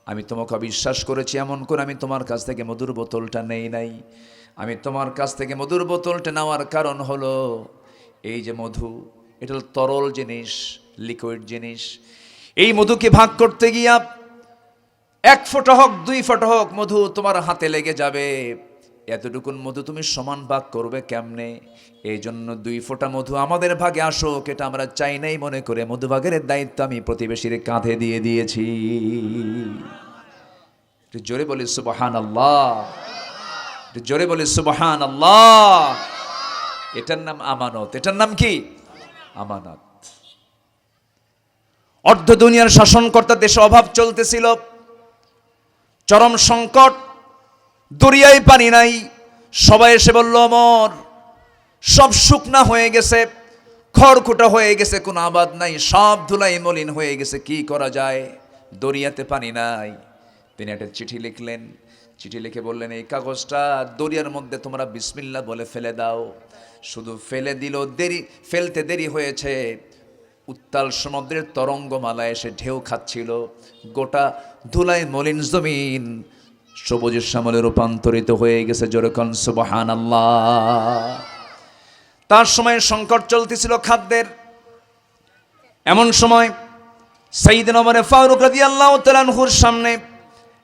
[SPEAKER 1] আমি তোমাকে অবিশ্বাস করেছি এমন করে আমি তোমার কাছ থেকে মধুর বোতলটা নেই নাই। আমি তোমার কাছ থেকে মধুর বোতলটা নেওয়ার কারণ হলো, এই যে মধু, এটা তরল জিনিস, লিকুইড জিনিস। এই মধুকে ভাগ করতে গিয়া 1 ফোঁটা হোক 2 ফোঁটা হোক মধু তোমার হাতে লেগে যাবে, এতটুকুন মধু তুমি সমান ভাগ করবে কেমনে? এই জন্য 2 ফোঁটা মধু আমাদের ভাগে আসুক, এটা আমরা চাই নাই মনে করে মধুভাগের দায়িত্ব আমি প্রতিবেশীর কাঁধে দিয়ে দিয়েছি। একটু জোরে বলি সুবহানাল্লাহ, একটু জোরে বলি সুবহানাল্লাহ। এটার নাম আমানত। এটার নাম কি? আমানত। অর্ধ দুনিয়ার শাসনকর্তা, দেশে অভাব চলতেছিল, চরম সংকট, দরিয়ায় পানি নাই। সবাই এসে বলল, ওমর সব শুকনা হয়ে গেছে, খড়কুটা হয়ে গেছে, কোনো আবাদ নাই, সব ধুলাই মলিন হয়ে গেছে, কি করা যায়? দরিয়াতে পানি নাই। তিনি একটা চিঠি লিখলেন। চিঠি লিখে বললেন, এই কাগজটা দরিয়ার মধ্যে তোমরা বিসমিল্লাহ বলে ফেলে দাও। শুধু ফেলে দিল, ফেলতে দেরি হয়েছে, উত্তাল সমুদ্রের তরঙ্গমালা এসে ঢেউ খাচ্ছিল, গোটা ধুলাই মলিন জমিন সবুজের শ্যামলে রূপান্তরিত হয়ে গেছে। জোরে কোন সুবহানাল্লাহ। তার সময় সংকট চলতেছিল খাদ্যের। এমন সময় সাইয়েদনা ওমর ফারুক রাদিয়াল্লাহু তাআলা আনহুর সামনে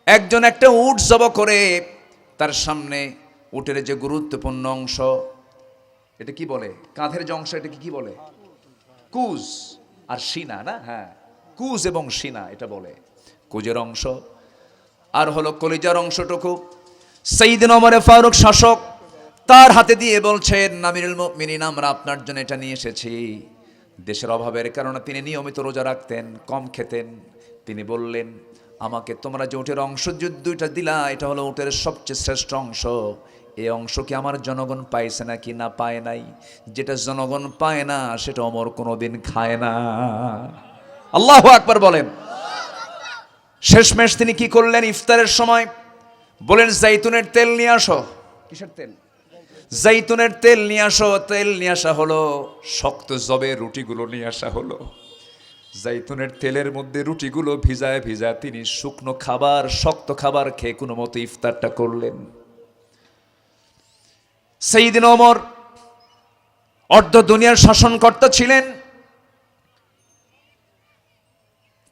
[SPEAKER 1] একজন একটা উট জব করে, তার সামনে উটের যে গুরুত্বপূর্ণ অংশ, এটা কি বলে, কাঁধের যে অংশ, এটা কি বলে? কুজ আর সিনা না? হ্যাঁ, কুজ এবং সিনা এটা বলে। কুজের অংশ আর হলো কলিজার অংশটুকু সাইয়েদনা ওমর ফারুক শাসক তার হাতে দিয়ে বলছেন, আমিরুল মুমিনিন, আমরা আপনার জন্য এটা নিয়ে এসেছি। দেশের অভাবের কারণে তিনি নিয়মিত রোজা রাখতেন, কম খেতেন। তিনি বললেন, আমাকে তোমরা যে উটের অংশ 2টা দিলা, এটা হলো উটের সবচেয়ে শ্রেষ্ঠ অংশ। এই অংশ কি আমার জনগণ পাইছে নাকি? না, পায় নাই। যেটা জনগণ পায় না সেটা ওমর কোনোদিন খায় না। আল্লাহু আকবার বলেন। শেষমেশ তিনি কি করলেন? ইফতারের সময় বলেন, জাইতুনের তেল নিয়ে আসো। কিসের তেল? জাইতুনের তেল নিয়ে আসো। তেল নিয়ে আসা হলো, শক্ত জবের রুটিগুলো নিয়ে আসা হলো। জাইতুনের তেলের মধ্যে রুটিগুলো ভিজায় ভিজায় তিনি শুকনো খাবার, শক্ত খাবার খেয়ে কোনো মতো ইফতারটা করলেন। সাইয়েদনা ওমর অর্ধ দুনিয়ার শাসনকর্তা ছিলেন।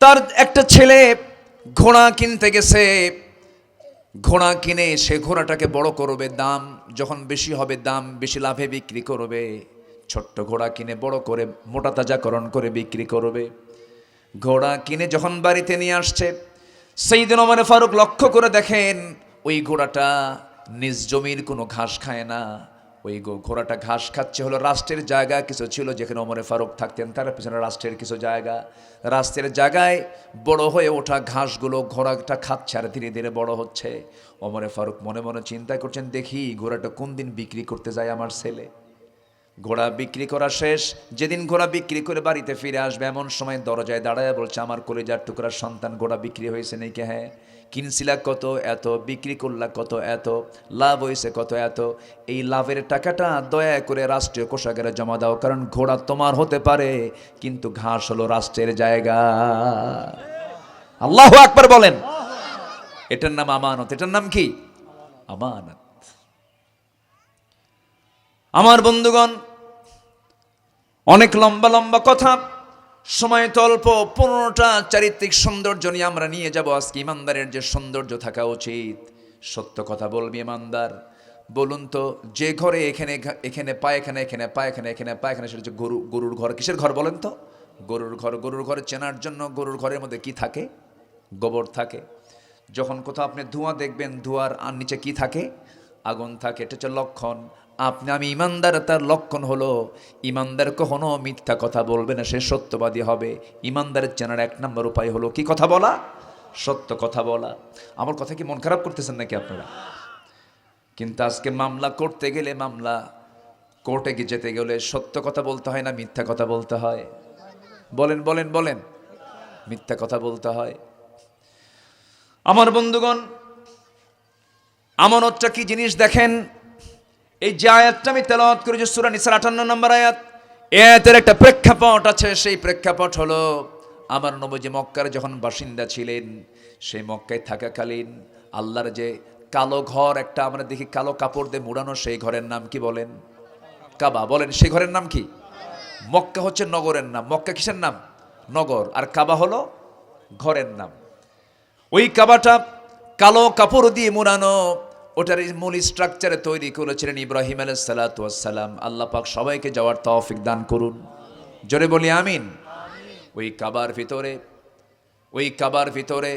[SPEAKER 1] তার একটা ছেলে ঘোড়া কিনতে গেছে। ঘোড়া কিনে সে ঘোড়াটাকে বড় করবে, দাম যখন বেশি হবে দাম বেশি লাভে বিক্রি করবে। ছোট্ট ঘোড়া কিনে বড় করে মোটা তাজাকরণ করে বিক্রি করবে। ঘোড়া কিনে যখন বাড়িতে নিয়ে আসছে, সাইয়েদনা ওমর ফারুক লক্ষ্য করে দেখেন ওই ঘোড়াটা নিজ জমির কোনো ঘাস খায় না। ওই ঘোড়াটা ঘাস খাচ্ছে হলো রাষ্ট্রের জায়গা কিছু ছিল যেখানে ওমর ফারুক থাকতেন, তার পিছনে রাষ্ট্রের কিছু জায়গা। রাষ্ট্রের জায়গায় বড় হয়ে ওঠা ঘাসগুলো ঘোড়াটা খাচ্ছে আর ধীরে ধীরে বড় হচ্ছে। ওমর ফারুক মনে মনে চিন্তা করছেন, দেখি ঘোড়াটা কোন দিন বিক্রি করতে যায় আমার ছেলে। ঘোড়া বিক্রি করা শেষ। যেদিন ঘোড়া বিক্রি করে বাড়িতে ফিরে আসবে, এমন সময় দরজায় দাঁড়ায় বলছে, আমার কলিজার টুকরার সন্তান, ঘোড়া বিক্রি হয়েছে নাকি? হ্যাঁ। কিনছিলা কত? এত। বিক্রি করলা কত? এত। লাভ হয়েছে কত? এত। এই লাভের টাকাটা দয়া করে রাষ্ট্রীয় কোষাগারে জমা দাও, কারণ ঘোড়া তোমার হতে পারে কিন্তু ঘাস হলো রাষ্ট্রের জায়গা। আল্লাহু আকবার বলেন। এটার নাম আমানত। এটার নাম কি? আমানত। আমার বন্ধুগণ, অনেক লম্বা লম্বা কথা, সময় তো অল্প। 15টা চারিত্রিক সৌন্দর্য নিয়ে আমরা নিয়ে যাব আজকে। ইমানদারের যে সৌন্দর্য থাকা উচিত, সত্য কথা বলবি ইমানদার। বলুন তো, যে ঘরে এখানে এখানে পায়খানা, এখানে পায়খানা, এখানে পায়খানা, সেটা হচ্ছে গরুর ঘর। কিসের ঘর বলেন তো? গরুর ঘর। গরুর ঘরে চেনার জন্য গরুর ঘরের মধ্যে কি থাকে? গোবর থাকে। যখন কোথাও আপনি ধোঁয়া দেখবেন, ধোঁয়ার আর নিচে কি থাকে? আগুন থাকে। এটা হচ্ছে লক্ষণ। আমি ইমানদার, তার লক্ষণ হলো ইমানদার কখনো মিথ্যা কথা বলবে না, সে সত্যবাদী হবে। ইমানদারের চেনার 1 নম্বর উপায় হলো কি কথা বলা? সত্য কথা বলা। আমার কথা কি মন খারাপ করতেছেন নাকি আপনারা? কিন্তু আজকে মামলা করতে গেলে, মামলা কোর্টে গিয়ে যেতে গেলে সত্য কথা বলতে হয় না মিথ্যা কথা বলতে হয়? বলেন বলেন বলেন। মিথ্যা কথা বলতে হয়। আমার বন্ধুগণ, আমানতটা কি জিনিস দেখেন। এই যে আয়াতটা আমি তেলাওয়াত করেছি, সূরা নিসার 58 নম্বর আয়াত, এই আয়াতের একটা প্রেক্ষাপট আছে। সেই প্রেক্ষাপট হলো, আমার নবী মক্কার যখন বাসিন্দা ছিলেন, সেই মক্কায় থাকাকালীন আল্লাহর যে কালো ঘর একটা আমরা দেখি, কালো কাপড় দিয়ে মুড়ানো, সেই ঘরের নাম কি বলেন? কাবা। বলেন, সেই ঘরের নাম কি? মক্কা হচ্ছে নগরের নাম। মক্কা কিসের নাম? নগর। আর কাবা হলো ঘরের নাম। ওই কাবাটা কালো কাপড় দিয়ে মুড়ানো। ওটার মূল স্ট্রাকচারে তৈরি করেছিলেন ইব্রাহিম আলাইহিস সালাতু ওয়াস সালাম। আল্লাহ পাক সবাইকে যাওয়ার তৌফিক দান করুন, জোরে বলি আমিন। ওই কাবার ভিতরে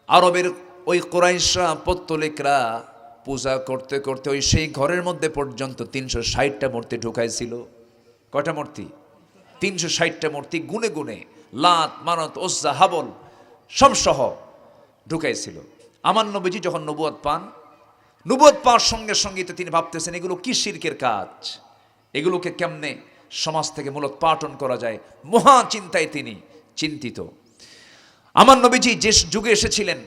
[SPEAKER 1] আরবের ওই কুরাইশরা পত্তলিকরা পূজা করতে করতে ওই সেই ঘরের মধ্যে পর্যন্ত 360টা মূর্তি ঢুকাইছিল। কয়টা মূর্তি? 360টা মূর্তি গুনে গুনে, লাত মানত ওজ্জা হাবল সব সহ ঢুকাইছিল। আমার নবীজি যখন নবুয়ত পাওয়ার সঙ্গে সঙ্গে তো তিনি ভাবতেছেন এগুলো কি শিরকের কাজ, এগুলোকে কেমনে সমাজ থেকে মূলত পাটন করা যায়, মহা চিন্তায় তিনি চিন্তিত। আমার নবীজি যে যুগে এসেছিলেন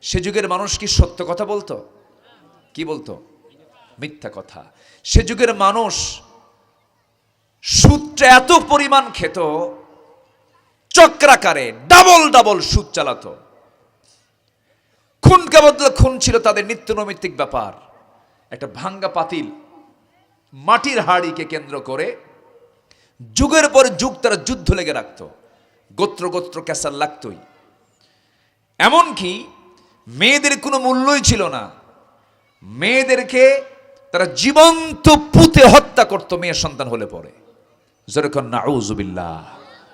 [SPEAKER 1] সে যুগের মানুষ কি সত্য কথা বলতো? কি বলতো? মিথ্যা কথা। সে যুগের মানুষ সুদটা এত পরিমাণ খেত, চক্রাকারে ডাবল সুদ চালাতো। খুনকে বদলে খুন ছিল তাদের নিত্য নৈমিত্তিক ব্যাপার। একটা ভাঙ্গা পাতিল, মাটির হাড়িকে কেন্দ্র করে যুগের পর যুগ তারা যুদ্ধ লেগে রাখত, গোত্র গোত্র ক্যাসার লাগতই। এমনকি মেয়েদের কোনো মূল্যই ছিল না, মেয়েদেরকে তারা জীবন্ত পুঁতে হত্যা করত মেয়ের সন্তান হলে পরে। জোরে কর নাউযুবিল্লাহ,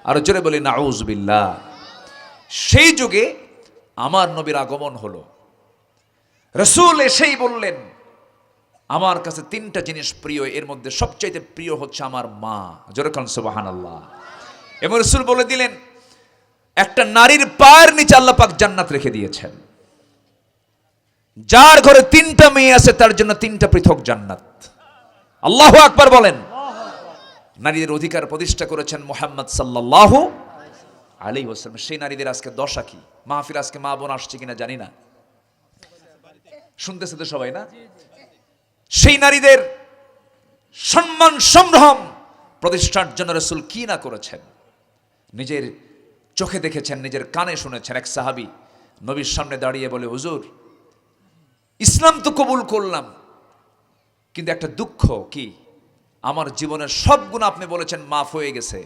[SPEAKER 1] আর জোরে বলি নাউযুবিল্লাহ। সেই যুগে আমার নবীর আগমন হলো। রাসূল এসেই বললেন আমার কাছে 3টা জিনিস প্রিয়, এর মধ্যে সবচাইতে প্রিয় হচ্ছে আমার মা। জোরে কর সুবহানাল্লাহ। এবং রাসূল বলে দিলেন একটা নারীর পায়ের নিচে আল্লাহ পাক জান্নাত রেখে দিয়েছেন। যার ঘরে 3টা মেয়ে আছে তার জন্য 3টা পৃথক জান্নাত। আল্লাহু আকবার বলেন। নারীদের অধিকার প্রতিষ্ঠা করেছেন মুহাম্মদ সাল্লাল্লাহু আলাইহি ওয়াসাল্লাম। সেই নারীদের আজকে দশা কি? মাহফিল আজকে মা বোন আসছে কিনা জানি না, শুনতেছে তো সবাই না? সেই নারীদের সম্মান সম্ভ্রম প্রতিষ্ঠার জন্য রাসূল কি না করেছেন, নিজের চোখে দেখেছেন, নিজের কানে শুনেছেন। এক সাহাবী নবীর সামনে দাঁড়িয়ে বলে, হুজুর ইসলাম তো কবুল করলাম, কিন্তু একটা দুঃখ কি, আমার জীবনের সব গুনাহ আপনি বলেছেন মাফ হয়ে গেছে,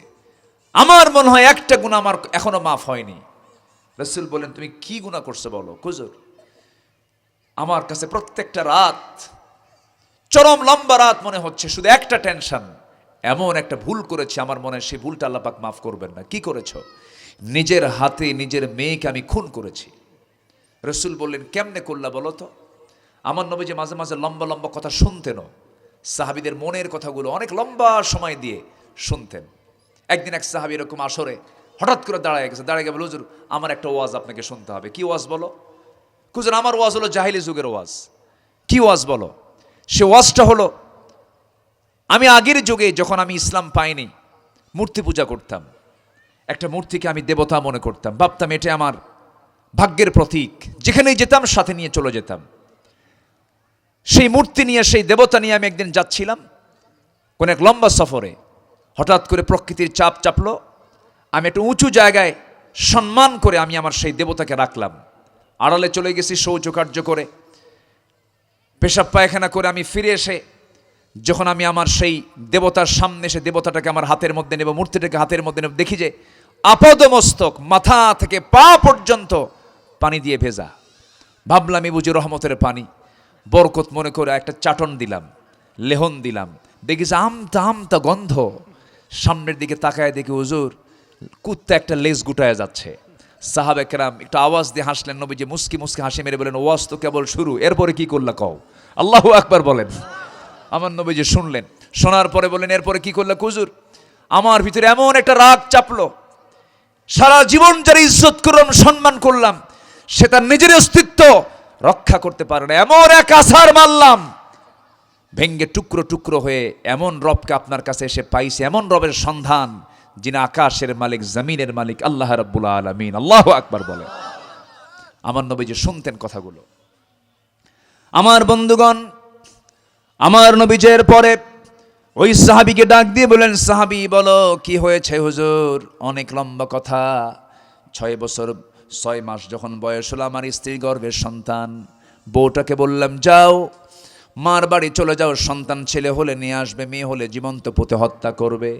[SPEAKER 1] আমার মনে হয় একটা গুনাহ আমার এখনো মাফ হয়নি। রাসূল বলেন তুমি কি গুনাহ করছো বলো। হুজুর আমার কাছে প্রত্যেকটা রাত চরম লম্বা রাত মনে হচ্ছে, শুধু একটা টেনশন, এমন একটা ভুল করেছি আমার মনে হয় সেই ভুলটা আল্লাহ পাক মাফ করবেন না। কি করেছো? নিজের হাতে নিজের মেয়েকে আমি খুন করেছি। রাসূল বললেন কেমনে করলা বলো তো। আমার নবী যে মাঝে মাঝে লম্বা লম্বা কথা শুনতেন, সাহাবীদের মনের কথাগুলো অনেক লম্বা সময় দিয়ে শুনতেন। একদিন এক সাহাবী এরকম আসরে হঠাৎ করে দাঁড়ায় গিয়ে বলে, হুজুর আমার একটা ওয়াজ আপনাকে শুনতে হবে। কি ওয়াজ বলো? হুজুর আমার ওয়াজ হলো জাহিলি যুগের ওয়াজ। কি ওয়াজ বলো? সে ওয়াজটা হলো, আমি আগের যুগে যখন আমি ইসলাম পাইনি মূর্তি পূজা করতাম, একটা মূর্তিকে আমি দেবতা মনে করতাম, ভাবতাম এটা আমার ভাগ্যের প্রতীক, যেখানেই যেতাম সাথে নিয়ে চলে যেতাম। সেই মূর্তি নিয়ে, সেই দেবতা নিয়ে আমি একদিন যাচ্ছিলাম কোন এক লম্বা সফরে, হঠাৎ করে প্রকৃতির চাপ চাপলো, আমি একটু উঁচু জায়গায় সম্মান করে আমি আমার সেই দেবতাকে রাখলাম। আড়ালে চলে গেছি শৌচকার্য করে, পেশাব পায়খানা করে আমি ফিরে এসে যখন আমি আমার সেই দেবতার সামনে এসে দেবতাটাকে আমার হাতের মধ্যে নেব, মূর্তিটাকে হাতের মধ্যে নেব, দেখি যে আপাদমস্তক মাথা থেকে পা পর্যন্ত পানি দিয়ে ভেজা। ভাবলাম এই বুঝি রহমতের পানি, বরকত মনে করে একটা চাটন দিলাম, লেহন দিলাম, দেখি যে আমতা আমতা গন্ধ। সামনের দিকে তাকায় দেখি হুজুর কুত্তা একটা লেজ গুটায় যাচ্ছে। সাহাবে কেরাম একটু আওয়াজ দিয়ে হাসলেন। নবীজি মুস্কি মুস্কি হাসি মেরে বলেন, ওয়াজ তো কেবল শুরু, এরপরে কি করলা কও। আল্লাহু আকবার বলেন। আমার নবীজি শুনলেন, শোনার পরে বলেন এরপরে কি করলা হুজুর? আমার ভিতরে এমন একটা রাগ চাপলো, সারা জীবন যারা ইজ্জত করলাম সম্মান করলাম সে তার নিজের অস্তিত্ব রক্ষা করতে পারে না, এমন এক আছাড় মারলাম ভেঙ্গে টুকরো টুকরো হয়ে। এমন রবকে আপনার কাছে এসে পাইছে, এমন রবের সন্ধান যিনি আকাশের মালিক জমিনের মালিক আল্লাহ রাব্বুল আলামিন। আল্লাহু আকবার বলে। আমার নবীজি শুনতেন কথাগুলো। আমার বন্ধুগণ, আমার নবীজের পরে ওই সাহাবীকে ডাক দিয়ে বলেন, সাহাবী বলো কি হয়েছে হুজুর? অনেক লম্বা কথা। 6 বছর 6 মাস যখন বয়স হলো আমার স্ত্রীর গর্ভের সন্তান, বউটাকে বললাম যাও মার বাড়ি চলে যাও, সন্তান ছেলে হলে নিয়ে আসবে, মেয়ে হলে জীবন্ত পুঁতে হত্যা করবে।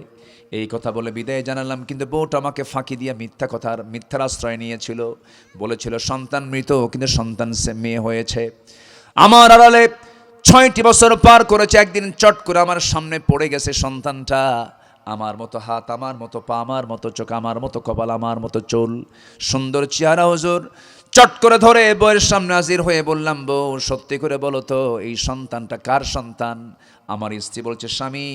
[SPEAKER 1] এই কথা বলে বিদায় জানালাম, কিন্তু বউটা আমাকে ফাঁকি দিয়ে মিথ্যার আশ্রয় নিয়েছিল, বলেছিল সন্তান মৃত কিন্তু সন্তান মেয়ে হয়েছে। আমার আড়ালে 6টি বছর পার করেছে, একদিন চট করে আমার সামনে পড়ে গেছে সন্তানটা। আমার মতো হাত, আমার মতো পা, আমার মতো চোখ, আমার মতো কপাল, আমার মতো চুল, সুন্দর চেহারা হুজুর। চট করে ধরে বউয়ের সামনে হাজির হয়ে বললাম, বউ সত্যি করে বলো তো এই সন্তানটা কার সন্তান? আমার স্ত্রী বলছে, স্বামী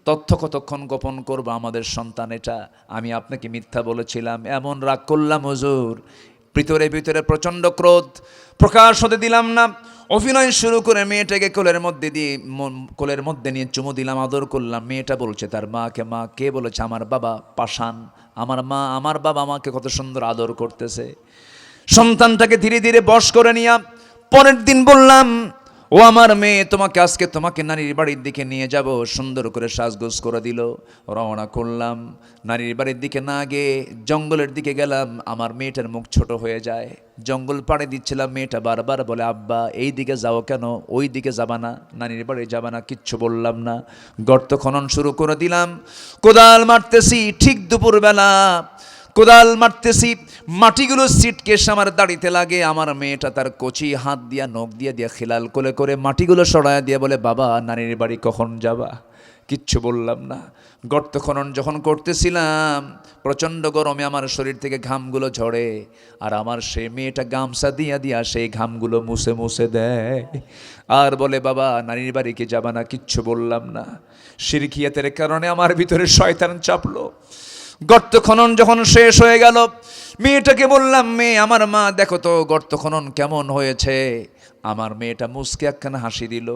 [SPEAKER 1] তথ্য কতক্ষণ গোপন করবো, আমাদের সন্তান এটা, আমি আপনাকে মিথ্যা বলেছিলাম। এমন রাগ করলাম হুজুর, ভিতরে ভিতরে প্রচণ্ড ক্রোধ, প্রকাশ হতে দিলাম না। অভিনয় শুরু করে মেয়েটাকে কোলের মধ্যে নিয়ে চুমু দিলাম, আদর করলাম। মেয়েটা বলছে তার মাকে, মা কে বলেছে? আমার বাবা পাষাণ, আমার বাবা আমাকে কত সুন্দর আদর করতেছে। সন্তানটাকে ধীরে ধীরে বশ করে নিয়ে পরের দিন বললাম, ও আমার মেয়ে, তোমাকে নারীর বাড়ির দিকে নিয়ে যাব। সুন্দর করে সাজগোজ করে দিল, রওনা করলাম। নারীর বাড়ির দিকে না গিয়ে জঙ্গলের দিকে গেলাম। আমার মেয়েটার মুখ ছোট হয়ে যায়, জঙ্গল পাড়ে দিচ্ছিলাম। মেয়েটা বারবার বলে, আব্বা এই দিকে যাও কেন, ওই দিকে যাবা না, নারীর বাড়ি যাবা না। কিচ্ছু বললাম না। গর্ত খনন শুরু করে দিলাম, কোদাল মারতেছি। ঠিক দুপুরবেলা কোদাল মারতেছি, মাটিগুলো সিটকেস আমার দাড়িতে লাগে। আমার মেয়েটা তার কচি হাত দিয়া, নখ দিয়া খিলাল কোলে করে মাটিগুলো সরায় দিয়ে বলে, বাবা নারীর বাড়ি কখন যাবা? কিচ্ছু বললাম না। গর্ত খনন যখন করতেছিলাম, প্রচণ্ড গরমে আমার শরীর থেকে ঘামগুলো ঝরে, আর আমার সেই মেয়েটা গামছা দিয়া সেই ঘামগুলো মুছে মুছে দেয়, আর বলে, বাবা নারীর বাড়ি কি যাবা না? কিচ্ছু বললাম না। শিরকিয়াতের কারণে আমার ভিতরে শয়তান চাপলো। গর্ত খনন যখন শেষ হয়ে গেল, মেয়েটাকে বললাম, মেয়ে আমার মা দেখো তো গর্ত খনন কেমন হয়েছে। আমার মেয়েটা মুসকে একখানা হাসি দিল,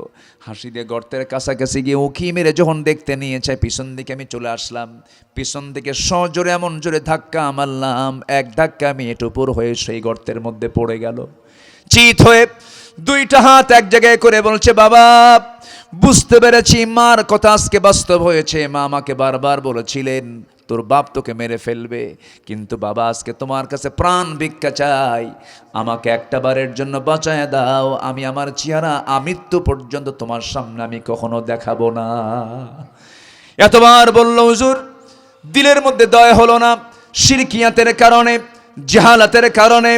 [SPEAKER 1] হাসি দিয়ে গর্তের কাছাকাছি গিয়ে উকি মেরে যখন দেখতে নিয়েছে, পিছন দিকে আমি চলে আসলাম। পিছন দিকে সজোরে এমন জোরে ধাক্কা মারলাম, এক ধাক্কা আমি এটুপুর হয়ে সেই গর্তের মধ্যে পড়ে গেল। চিত হয়ে দুইটা হাত এক জায়গায় করে বলছে, বাবা বুঝতে পেরেছি, মার কথা আজকে বাস্তব হয়েছে। মা আমাকে বারবার বলেছিলেন তোর বাপ তোকে মেরে ফেলবে, কিন্তু বাবা আজকে তোমার কাছে প্রাণ ভিক্ষা চাই, আমাকে একটা বারের জন্য বাঁচায় দাও। আমি আমার চেহারা আমৃত্যু পর্যন্ত তোমার সামনে আমি কখনো দেখাবো না। এতবার বলল হুজুর, দিলের মধ্যে দয়া হলো না। শিরকিয়াতের কারণে, জাহালাতের কারণে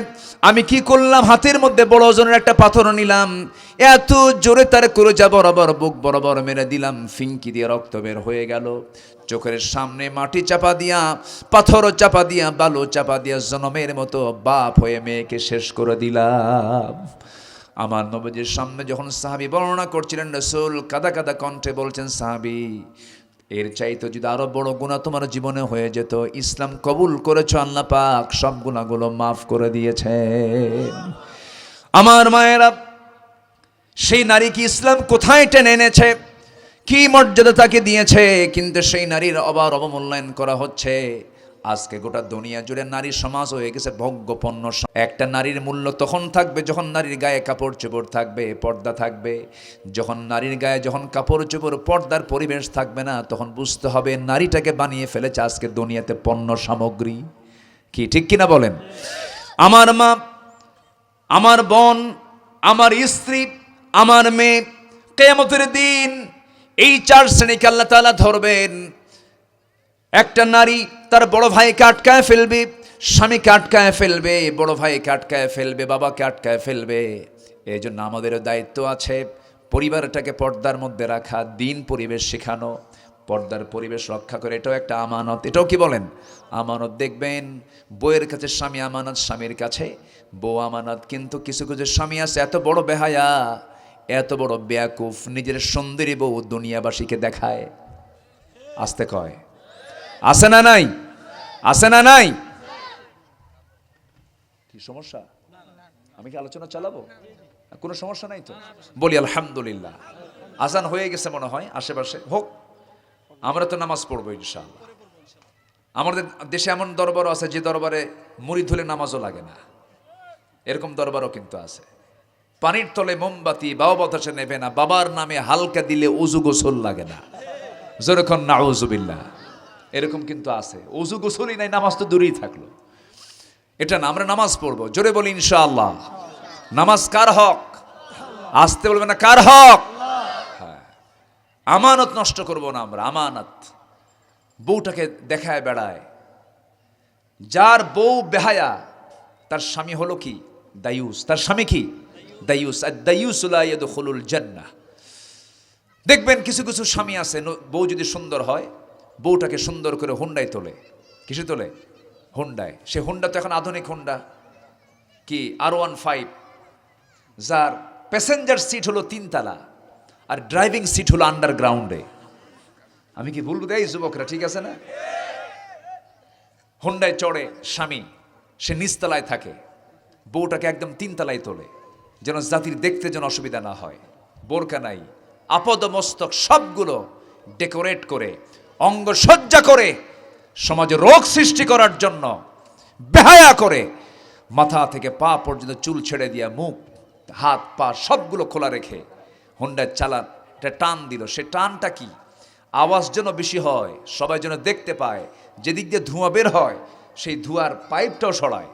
[SPEAKER 1] আমি কি করলাম, হাতের মধ্যে বড় ওজনের একটা পাথর নিলাম, এত জোরে তার কলিজা বরাবর, বুক বরাবর মেরে দিলাম। ফিঙ্কি দিয়ে রক্ত বের হয়ে গেল। চোখের সামনে মাটি চাপা দিয়া, পাথর চাপা দিয়া, বালু চাপা দিয়া, জনমের মতো বাপ হয়ে মেয়েকে শেষ করে দিলাম। আমার নবীজির সামনে যখন সাহাবী বর্ণনা করছিলেন, রাসূল কাদা কাদা কণ্ঠে বলছেন, সাহাবী এর চাইতে যদি আরো বড় গুনাহ তোমার জীবনে হয়ে যেত, ইসলাম কবুল করেছো, আল্লাহ পাক সব গুনাহগুলো মাফ করে দিয়েছেন। আমার মায়েরা, সেই নারীকে ইসলাম কোথায় টেনে এনেছে, কি মর্যাদা তাকে দিয়েছে, কিন্তু সেই নারীর অবমূল্যায়ন করা হচ্ছে। আজকে গোটা দুনিয়া জুড়ে নারী সমাজ হয়ে গেছে ভোগ্যপণ্য। একটা নারীর মূল্য তখন থাকবে যখন নারীর গায়ে কাপড় চোপড় থাকবে, পর্দা থাকবে। যখন নারীর গায়ে যখন কাপড় চোপড়, পর্দার পরিবেশ থাকবে না, তখন বুঝতে হবে নারীটাকে বানিয়ে ফেলেছে আজকে দুনিয়াতে পণ্য সামগ্রী। কি ঠিক কিনা বলেন? আমার মা, আমার বোন, আমার স্ত্রী, আমার মেয়ে, কিয়ামতের দিন এই চার শ্রেণীকে আল্লাহ তাআলা ধরবেন। একটা নারী তার বড় ভাইকে আটকায় ফেলবে, স্বামীকে আটকায় ফেলবে, বড় ভাইকে আটকায় ফেলবে, বাবাকে আটকায় ফেলবে। এই জন্য আমাদেরও দায়িত্ব আছে পরিবারটাকে পর্দার মধ্যে রাখা, দিন পরিবেশ শেখানো, পর্দার পরিবেশ রক্ষা করে। এটাও একটা আমানত। এটাও কি বলেন? আমানত। দেখবেন বউয়ের কাছে স্বামী আমানত, স্বামীর কাছে বউ আমানত। কিন্তু কিছু কিছু স্বামী আছে এত বড় বেহায়া, এত বড় বেয়াকুফ, নিজের সুন্দরী বউ দুনিয়াবাসীকে দেখায়। আসতে কয়, আছে না নাই? আছে না নাই? কি সমস্যা? আমি কি আলোচনা চালাবো? কোনো সমস্যা নাই তো? বলি আলহামদুলিল্লাহ। আজান হয়ে গেছে মনে হয়, আশেপাশে হোক, আমরা তো নামাজ পড়বো ইনশাআল্লাহ। আমাদের দেশে এমন দরবারও আছে যে দরবারে মুড়ি ধুলে নামাজও লাগে না, এরকম দরবারও কিন্তু আছে। পানির তলে মোমবাতি বাবা বাতাসে নেবে না, বাবার নামে হালকা দিলে উজু গোসল লাগে না, যেরকম নাউজুবিল্লাহ, এরকম কিন্তু আছে। উজু গোসলই নাই, নামাজ তো দূরেই থাকলো। এটা না, আমরা নামাজ পড়বো, জোরে বলি ইনশাআল্লাহ। নামাজ কার হক? আসতে বলবে না, কার হক? হ্যাঁ, আমানত নষ্ট করবো না আমরা। আমানত বউটাকে দেখায় বেড়ায়, যার বউ বেহায়া তার স্বামী হলো কি? দায়ুস। তার স্বামী কি? দায়ুস, আদ-দায়ুসু লা ইয়াদখুলুল জান্নাহ। দেখবেন কিছু কিছু স্বামী আছে, বউ যদি সুন্দর হয় বউটাকে সুন্দর করে হুন্ডায় তোলে। কিসে তোলে? হুন্ডায়। সে হুন্ডা তো এখন আধুনিক হুন্ডা, কি R15, যার প্যাসেঞ্জার সিট হলো 3 তলা আর ড্রাইভিং সিট হলো আন্ডারগ্রাউন্ডে। আমি কি বলবো এই যুবকরা, ঠিক আছে না? হুন্ডায় চড়ে স্বামী, সে নিচতলায় থাকে, বউটাকে একদম 3 তলায় তোলে, যেন জাতির দেখতে যেন অসুবিধা না হয়। বোরকা নাই, আপদ মস্তক সবগুলো ডেকোরেট করে, অঙ্গ সজ্জা করে, সমাজে রোগ সৃষ্টি করার জন্য বেহায়া করে, মাথা থেকে পা পর্যন্ত চুল ছেড়ে দিয়া, মুখ হাত পা সবগুলো খোলা রেখে হুন্ডায় চালান। এটা টান দিল, সে টানটা কি? আওয়াজ যেন বেশি হয়, সবাই যেন দেখতে পায়, যেদিক দিয়ে ধোঁয়া বের হয় সেই ধোঁয়ার পাইপটাও সরায়।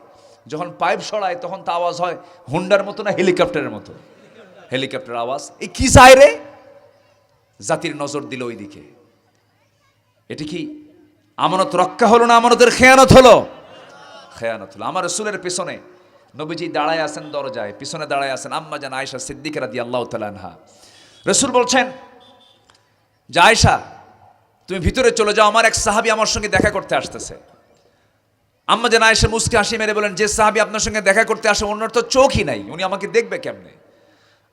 [SPEAKER 1] যখন পাইপ সরায় তখন তা আওয়াজ হয় হুন্ডার মতো না হেলিকপ্টারের মতো? হেলিকপ্টার আওয়াজ। এই কি চায় রে? জাতির নজর দিল ওই দিকে। এটি কি আমানত রক্ষা হলো না আমানতের খেয়ানত হলো? খেয়ানত হলো। আমার রাসূলের পেছনে নবীজি দাঁড়ায় আছেন, দরজায় পিছনে দাঁড়ায় আছেন আম্মা জান আয়েশা সিদ্দিকা রাদিয়াল্লাহু তাআলা আনহা। রাসূল বলছেন যে আয়েশা তুমি ভিতরে চলে যাও, আমার এক সাহাবী আমার সঙ্গে দেখা করতে আসতেছে। আম্মা জান আয়েশা মুস্কি হাসি মেরে বলেন, যে সাহাবী আপনার সঙ্গে দেখা করতে আসে ওনার তো চোখই নাই, উনি আমাকে দেখবে কেমনে?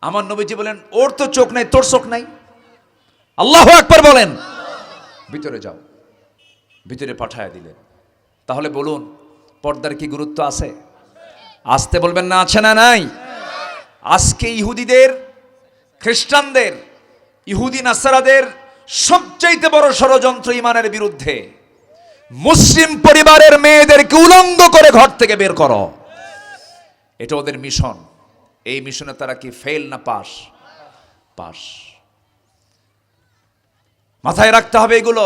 [SPEAKER 1] আমার নবীজি বলেন, ওর তো চোখ নাই, তোর চোখ নাই? আল্লাহু আকবার বলেন। ভিতরে যাও। ভিতরে পাঠায় দিলেন। তাহলে বলুন পর্দার কি গুরুত্ব আছে? আসতে বলবেন না, আছে না নাই? আজকে ইহুদিদের, খ্রিস্টানদের, ইহুদি নাসারাদের সবচাইতে বড় ষড়যন্ত্র ইমানের বিরুদ্ধে, মুসলিম পরিবারের মেয়েদেরকে উলঙ্গ করে ঘর থেকে বের করো। এটা ওদের মিশন। এই মিশনে তারা কি ফেল না পাস? পাস। মাথায় রাখতে হবে এগুলো।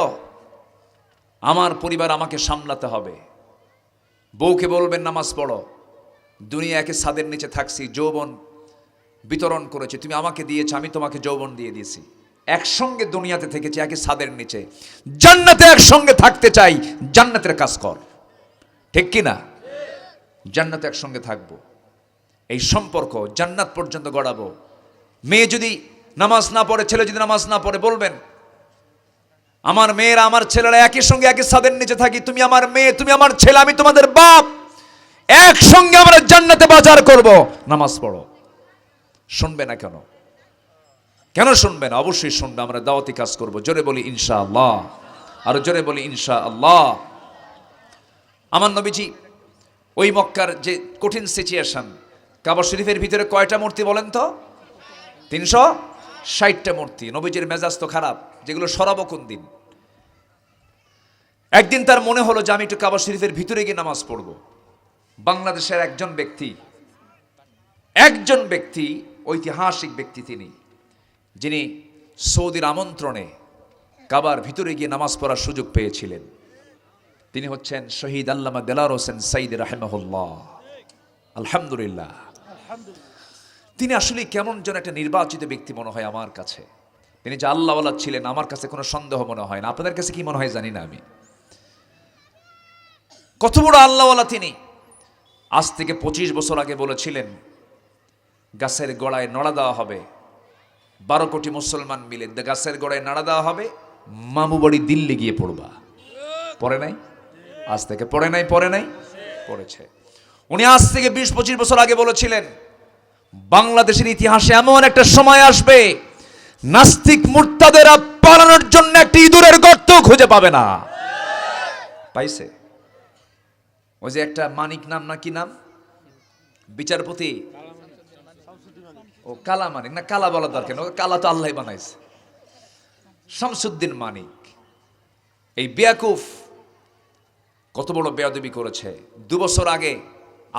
[SPEAKER 1] আমার পরিবার আমাকে সামলাতে হবে। বউকে বলবেন নামাজ পড়ো। দুনিয়া একে ছাদের নিচে থাকছি, যৌবন বিতরণ করেছি, তুমি আমাকে দিয়েছো, আমি তোমাকে যৌবন দিয়ে দিয়েছি, একসঙ্গে দুনিয়াতে থেকেছি একে ছাদের নিচে। জান্নাতে একসঙ্গে থাকতে চাই, জান্নাতের কাজ কর, ঠিক কি না? জান্নাতে একসঙ্গে থাকবো, এই সম্পর্ক জান্নাত পর্যন্ত গড়াবো। মেয়ে যদি নামাজ না পড়ে, ছেলে যদি নামাজ না পড়ে, বলবেন আমার মেয়েরা আমার ছেলেরা একই সঙ্গে একই ছাদের নিচে থাকি, তুমি আমার মেয়ে, তুমি আমার ছেলে, আমি তোমাদের বাপ, একসঙ্গে আমরা জান্নাতে বাজার করব, নামাজ পড়ো। শুনবে না কেন? কেন শুনবে না? অবশ্যই শুনবে। আমরা দাওয়াতি কাজ করব। জোরে বলি ইনশাআল্লাহ, আর জোরে বলি ইনশাআল্লাহ। আমার নবীজি ওই মক্কার যে কঠিন সিচুয়েশন, কাবা শরীফের ভিতরে কয়টা মূর্তি বলেন তো? 360টা মূর্তি। নবীজির মেজাজ তো খারাপ, যেগুলো সরাবো কোন দিন। একদিন তার মনে হলো যে আমি একটু কাবা শরীফের ভিতরে গিয়ে নামাজ পড়ব। বাংলাদেশের একজন ব্যক্তি, ঐতিহাসিক ব্যক্তি তিনি, যিনি সৌদির আমন্ত্রণে কাবার ভিতরে গিয়ে নামাজ পড়ার সুযোগ পেয়েছিলেন। তিনি হচ্ছেন শহীদ আল্লামা দেলাওয়ার হোসেন সাঈদী রাহিমাহুল্লাহ। আলহামদুলিল্লাহ। তিনি আসলে কেমন যেন একটা নির্বাচিত ব্যক্তি মনে হয় আমার কাছে। তিনি যে আল্লাহওয়ালা ছিলেন আমার কাছে কোনো সন্দেহ মনে হয় না। আপনাদের কাছে কি মনে হয় জানি না আমি। কত বড় আল্লাহওয়ালা তিনি। আজ থেকে 25 বছর আগে বলেছিলেন গাছের গোড়ায় নড়া দেওয়া হবে, 12 কোটি মুসলমান মিলে গাছের গোড়ায় নাড়া দেওয়া হবে, মামু বাড়ি দিল্লি গিয়ে পড়বা। পড়ে নাই? আজ থেকে পড়ে নাই? পড়েছে। উনি আজ থেকে 20-25 বছর আগে বলেছিলেন বাংলাদেশের ইতিহাসে এমন একটা সময় আসবে নাস্তিক মুরতাদেরা পালানোর জন্য একটা ইঁদুরের গর্ত খুঁজে পাবে না। পাইছে? ওই যে একটা মানিক নাম না কি নাম, বিচারপতি, ও কালা মানিক না, কালা বলা দরকার, কালা তো আল্লাহ বানাইছে, শামসুদ্দিন মানিক। এই বেয়াকুফ কত বড় বেয়াদবি করেছে। 2 বছর আগে,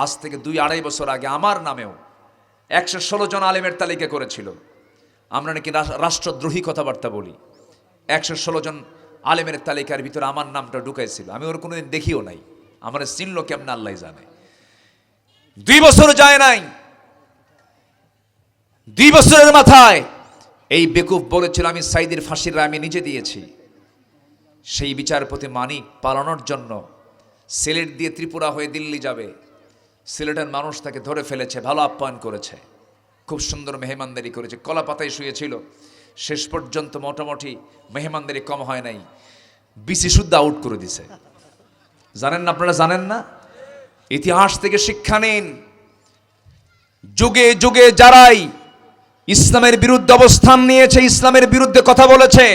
[SPEAKER 1] আজ থেকে 2-2.5 বছর আগে আমার নামেও 116 জন আলেমের তালিকা করেছিল। আমরা নাকি রাষ্ট্রদ্রোহী কথাবার্তা বলি। 116 জন আলেমের তালিকার ভিতরে আমার নামটা ঢুকাইছিল। আমি ওর কোনোদিন দেখিও নাই, আমার চিনল কেমন আল্লাহ জানে। 2 বছর যায় নাই, 2 বছরের মাথায় এই বেকুফ বলেছিল আমি সাঈদীর ফাঁসির রায় আমি নিজে দিয়েছি। সেই বিচারপতি মানিক পালানোর জন্য সিলেট দিয়ে ত্রিপুরা হয়ে দিল্লি যাবে। সিলেটের মানুষ তাকে ধরে ফেলেছে, ভালো আপ্যায়ন করেছে। খুব সুন্দর মেহমানদারি করেছে, কলা পাতায় শুয়েছিল, শেষ পর্যন্ত মোটামুটি মেহমানদারি কম হয় নাই, বিসি শুদ্ধ আউট করে দিছে। জানেন না, আপনারা জানেন না? ইতিহাস থেকে শিক্ষা নিন। যুগে যুগে যারাই ইসলামের বিরুদ্ধে অবস্থান নিয়েছে, ইসলামের বিরুদ্ধে কথা বলেছে,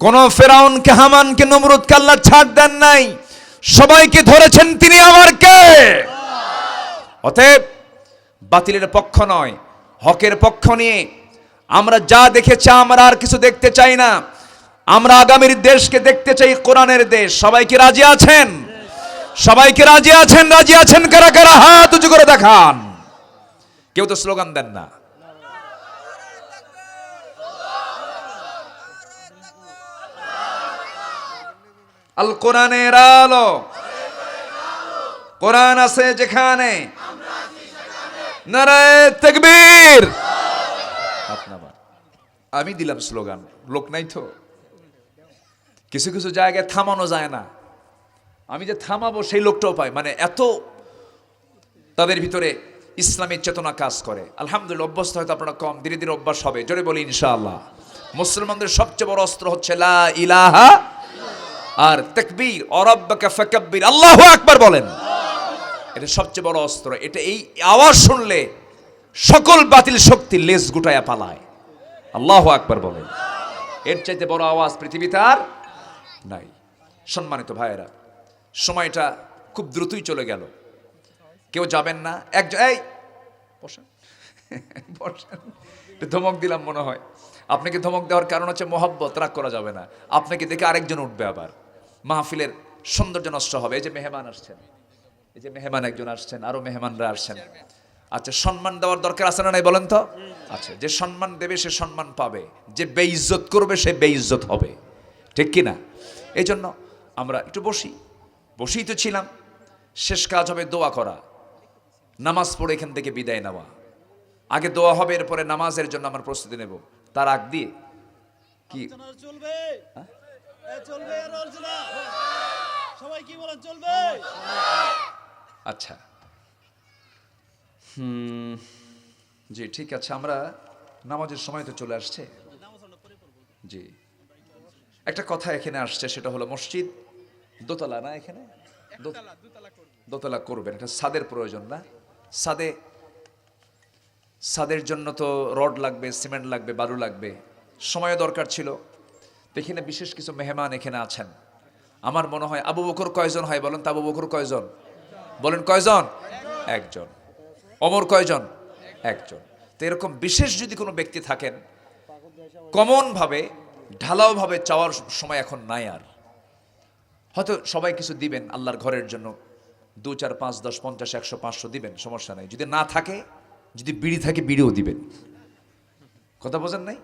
[SPEAKER 1] কোন ফেরাউনকে, হামানকে, নমরুদকে আল্লাহ ছাড় দেন নাই, সবাইকে ধরেছেন তিনি আমার কে। অতএব বাতিলের পক্ষ নয়, হকের পক্ষ নিয়ে আমরা যা দেখেছি, আমরা আর কিছু দেখতে চাই না। আমরা আগামীর দেশকে দেখতে চাই কোরআনের দেশ। সবাইকে রাজি আছেন? সবাইকে রাজি আছেন? রাজি আছেন কারা কারা? হাত উঁচু করে দেখান। কেউ তো স্লোগান দেন না। আল কোরআনের আলো, কোরআন আছে যেখানে, নারায়ে তাকবীর। আমি দিলাম স্লোগান, লোক নাই তো। কিছু কিছু জায়গায় থামানো যায় না, আমি যে থামাবো সেই লোকটাও পাই। মানে এত তাদের ভিতরে ইসলামের চেতনা কাজ করে। আলহামদুলিল্লাহ, অভ্যস্ত হয়তো আপনারা কম, ধীরে ধীরে অভ্যাস হবে। জোরে বলি ইনশাআল্লাহ। মুসলমানদের সবচেয়ে বড় অস্ত্র হচ্ছে লা ইলাহা আর তাকবীর, রাব্বাকা ফাকাব্বির, আল্লাহু আকবার বলেন। এটা সবচেয়ে বড় অস্ত্র। এটা এই আওয়াজ শুনলে সকল বাতিল শক্তি লেজ গুটায়া পালায়। আল্লাহু আকবার বলেন। এর চাইতে বড় আওয়াজ পৃথিবীতে আর নাই। সম্মানিত ভাইয়েরা, সময়টা খুব দ্রুতই চলে গেল। কেউ যাবেন না? একজন এই বসেন, বসেন। ধমক দিলাম মনে হয়। আপনাকে ধমক দেওয়ার কারণ হচ্ছে মহব্বত, রাগ করা যাবে না। আপনাকে দেখে আরেকজন উঠবে, আবার মাহফিলের সৌন্দর্য নষ্ট হবে। এই যে মেহমান আসছেন, এই যে মেহমান একজন আসছেন, আরো মেহমানরা আসছেন। আচ্ছা, সম্মান দেওয়ার দরকার আছে না নাই বলেন তো? আচ্ছা, যে সম্মান দেবে সে সম্মান পাবে, যে বেইজ্জত করবে সে বেইজ্জত হবে, ঠিক কি না? এই জন্য আমরা একটু বসেই তো ছিলাম। শেষ কাজ হবে দোয়া করা, নামাজ পড়ে এখান থেকে বিদায় নেওয়া। আগে দোয়া হবে, এরপরে নামাজের জন্য আমার প্রস্তুতি নেব। তার আগ দিয়ে কি চলবে? সবাই কি বলেন চলবে? আচ্ছা, জি ঠিক আছে। আমরা নামাজের সময় তো চলে আসছে। জি, একটা কথা এখানে আসছে, সেটা হলো মসজিদ দোতলা না, এখানে দোতলা করবেন, এটা ছাদের প্রয়োজন না? ছাদের জন্য তো রড লাগবে, সিমেন্ট লাগবে, বালু লাগবে, সময় দরকার ছিল। এখানে বিশেষ কিছু মেহমান এখানে আছেন। আমার মনে হয় আবু বকর কয়জন হয় বলেন তো? আবু বকর কয়জন বলেন? কয়জন? একজন। ওমর কয়জন? একজন। তো এরকম বিশেষ যদি কোনো ব্যক্তি থাকেন, কমন ভাবে, ঢালাও ভাবে চাওয়ার সময় এখন নাই আর। হয়তো সবাই কিছু দিবেন আল্লাহর ঘরের জন্য, 2, 4, 5, 10, 50, 100, 500 দিবেন, সমস্যা নাই। যদি না থাকে, যদি বিড়ি থাকে বিড়িও দিবেন। কথা বোঝেন নাই?